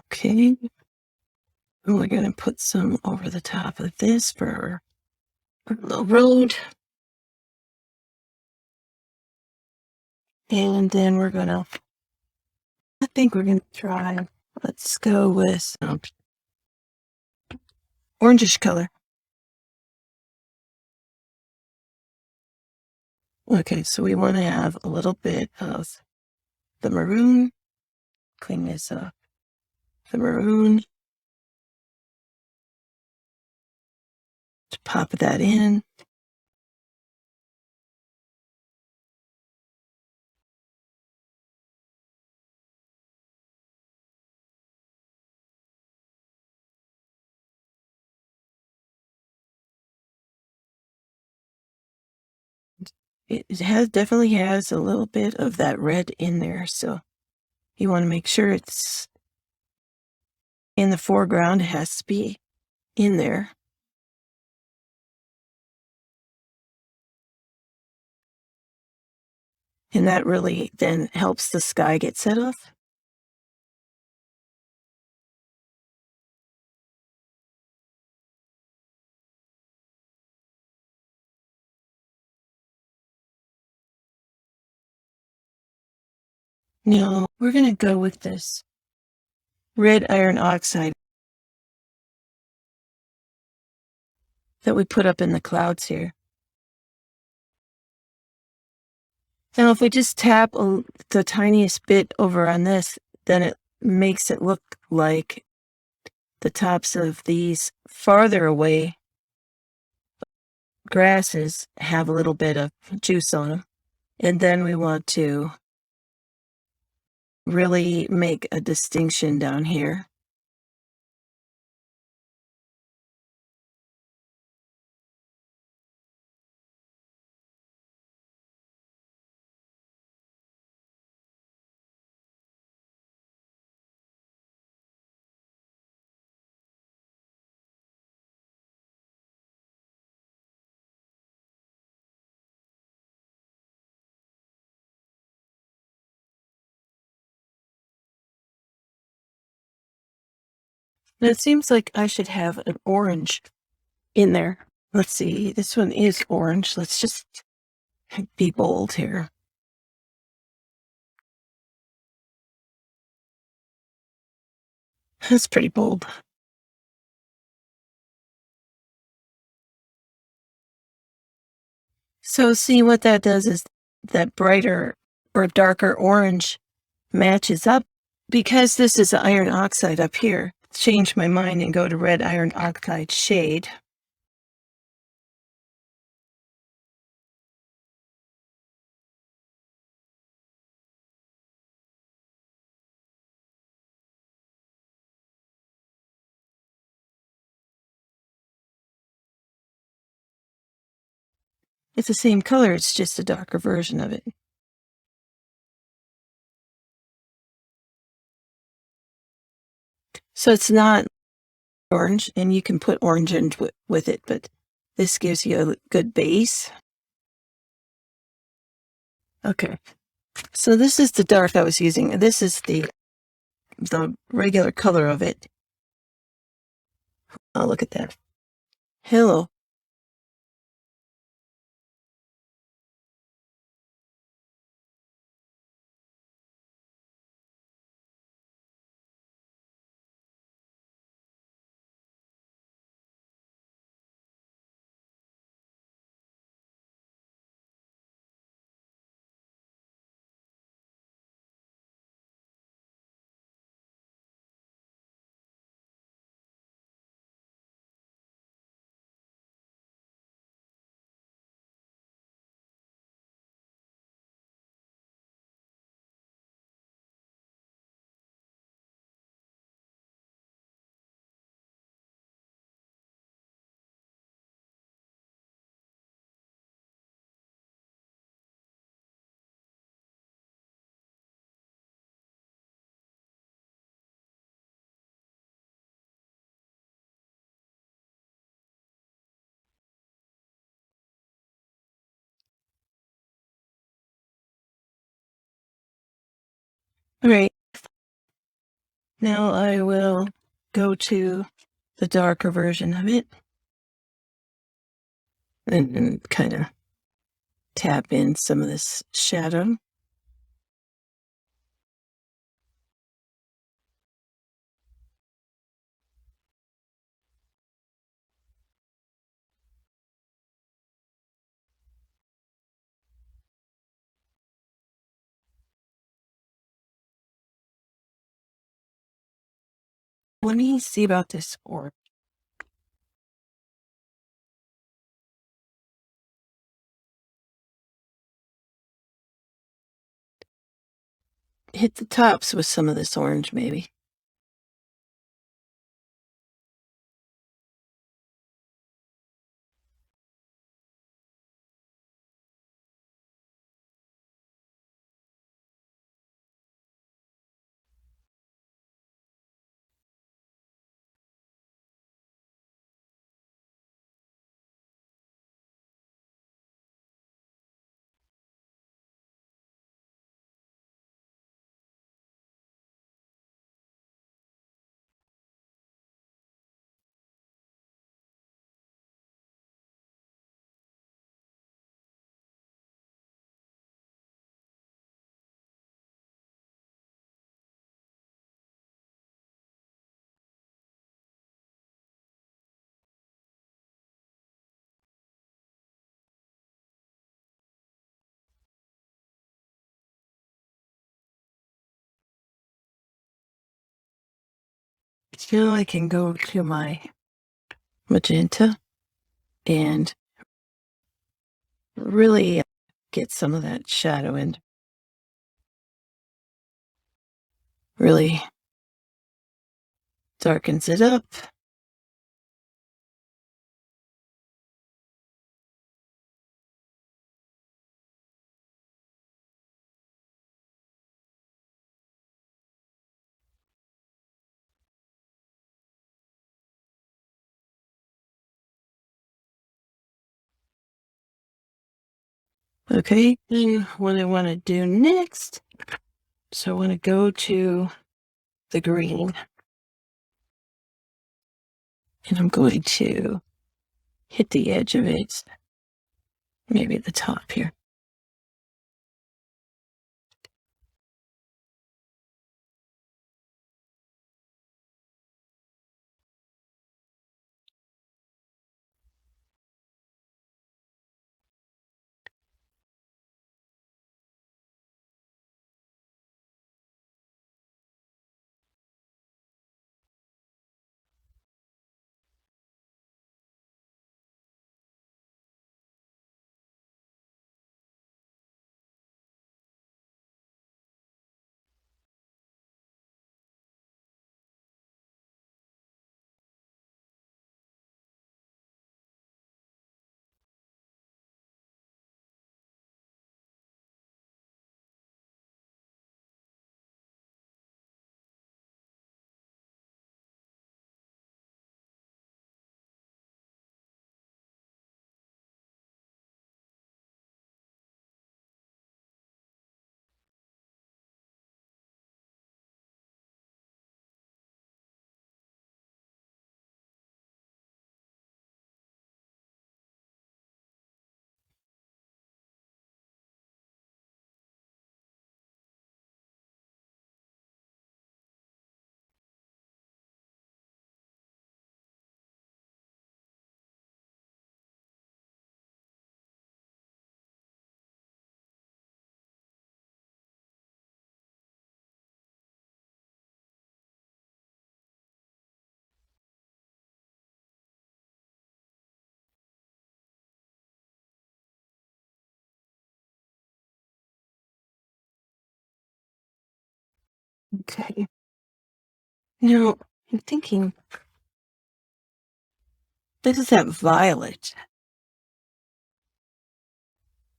Okay, and we're going to put some over the top of this for our little road. And then we're going to, I think we're going to try, let's go with orangish color. Okay, so we want to have a little bit of the maroon. Clean this up. The maroon. To pop that in. It has definitely has a little bit of that red in there, so you want to make sure it's in the foreground. It has to be in there. And that really then helps the sky get set off. No, we're going to go with this red iron oxide that we put up in the clouds here. Now, if we just tap the tiniest bit over on this, then it makes it look like the tops of these farther away grasses have a little bit of juice on them. And then we want to really make a distinction down here. And it seems like I should have an orange in there. Let's see, this one is orange. Let's just be bold here. That's pretty bold. So see what that does is that brighter or darker orange matches up. Because this is iron oxide up here, change my mind and go to red iron oxide shade. It's the same color, it's just a darker version of it. So it's not orange, and you can put orange in with it, but this gives you a good base. Okay, so this is the dark I was using. This is the regular color of it. Oh, look at that. Hello. All right. Now I will go to the darker version of it and kind of tap in some of this shadow. Let me see about this orb. Hit the tops with some of this orange, maybe. Now I can go to my magenta and really get some of that shadow and really darkens it up. Okay, then what I want to do next, so I want to go to the green, and I'm going to hit the edge of it, maybe at the top here. Okay. Now, I'm thinking, this is that violet.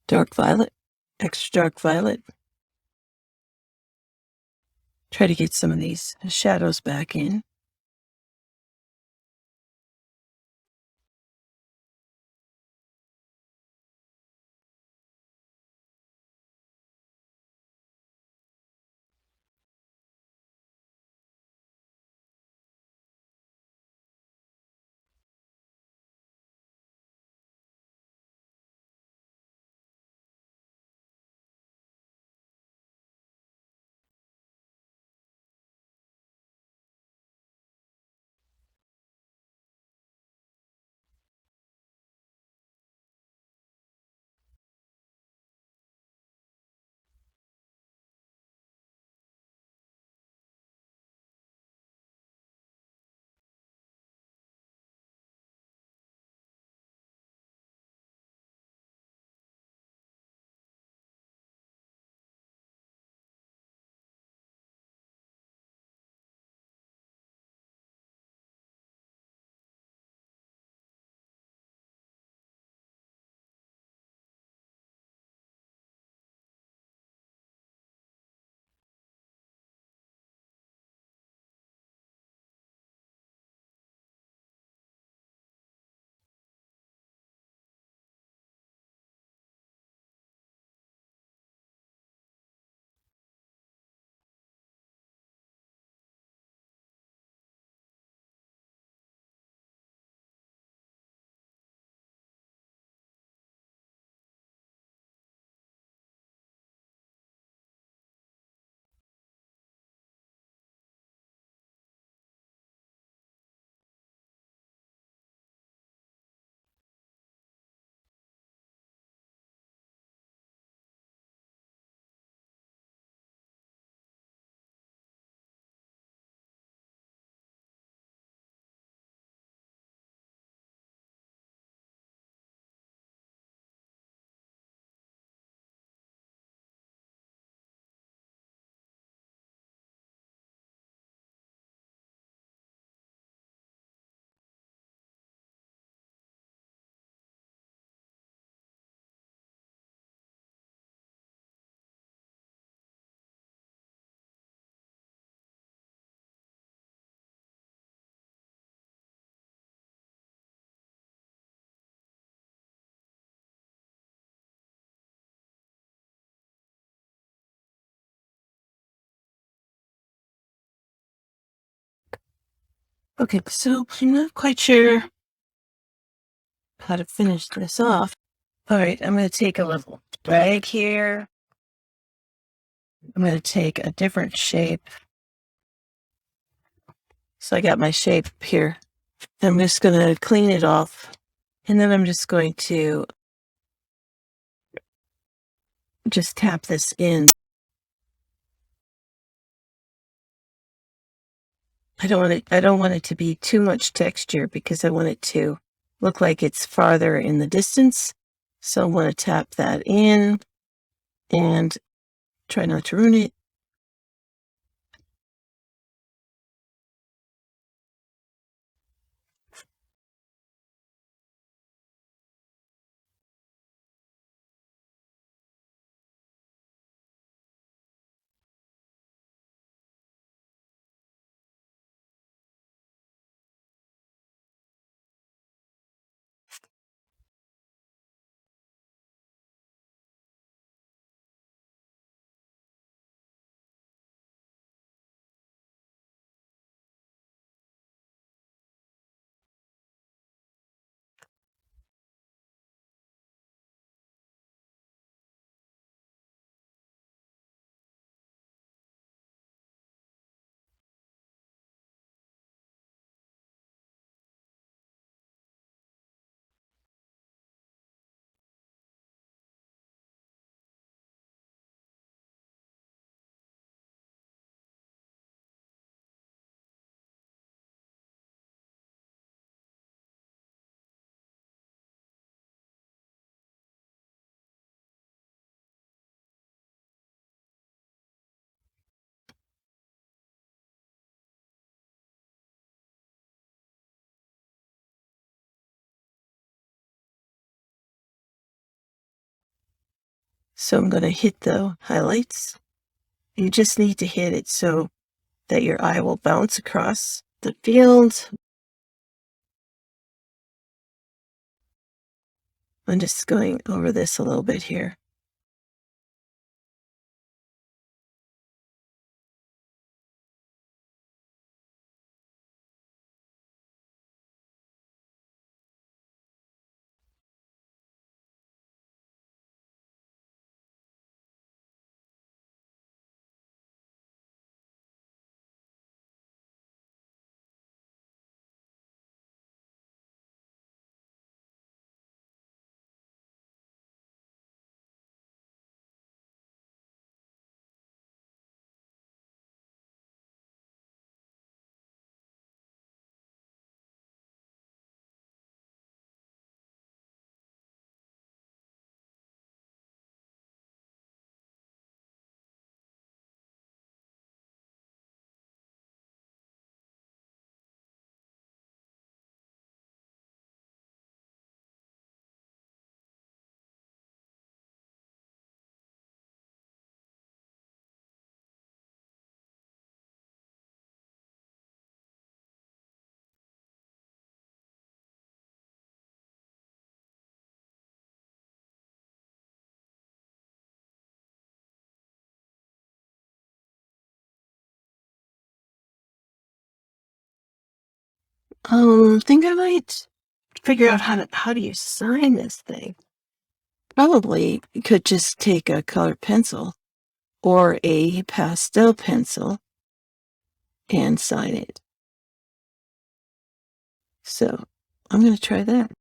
Dark violet, extra dark violet. Try to get some of these shadows back in. Okay, so I'm not quite sure how to finish this off. All right, I'm going to take a little rag here. I'm going to take a different shape. So I got my shape here. I'm just going to clean it off. And then I'm just going to just tap this in. I don't want it to be too much texture because I want it to look like it's farther in the distance. So I want to tap that in and try not to ruin it. So I'm going to hit the highlights. You just need to hit it so that your eye will bounce across the field. I'm just going over this a little bit here. Think I might figure out how do you sign this thing. Probably could just take a colored pencil or a pastel pencil and sign it. So I'm going to try that.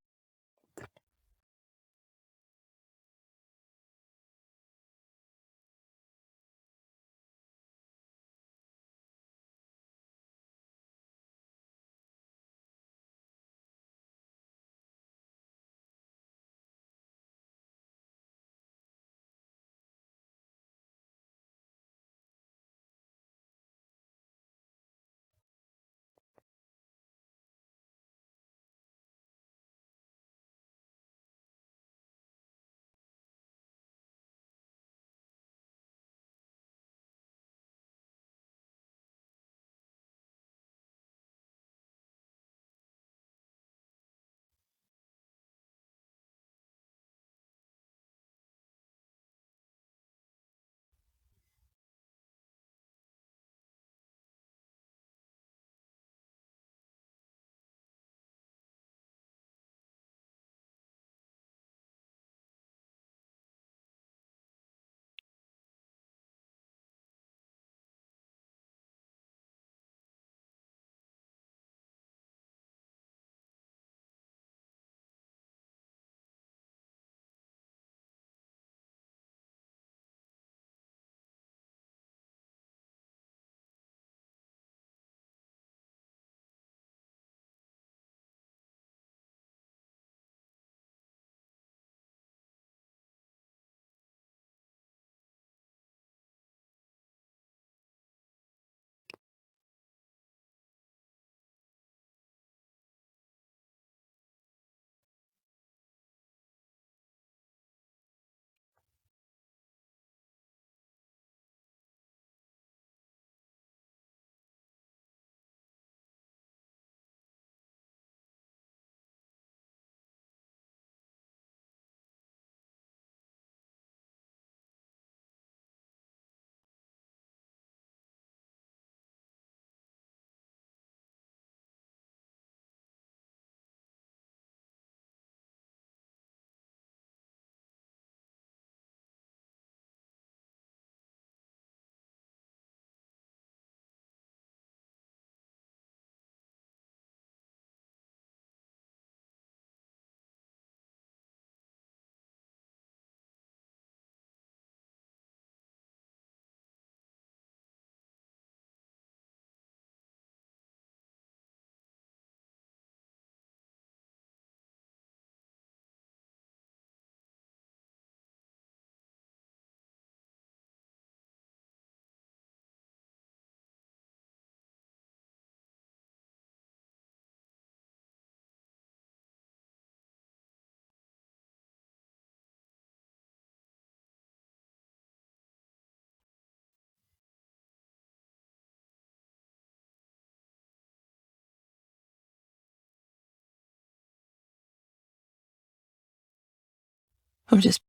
I'm just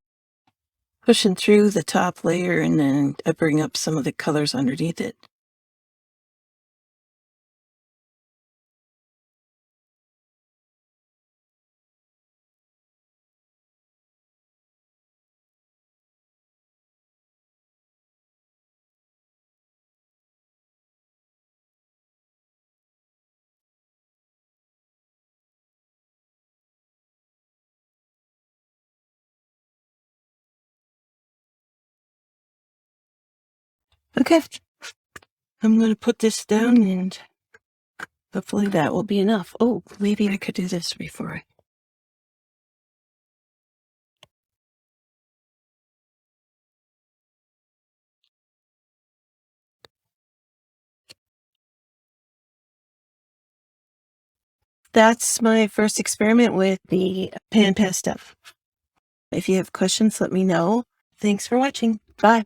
pushing through the top layer, and then I bring up some of the colors underneath it. Okay, I'm going to put this down, and hopefully that will be enough. Oh, maybe I could do this before I... That's my first experiment with the PanPastel. If you have questions, let me know. Thanks for watching. Bye.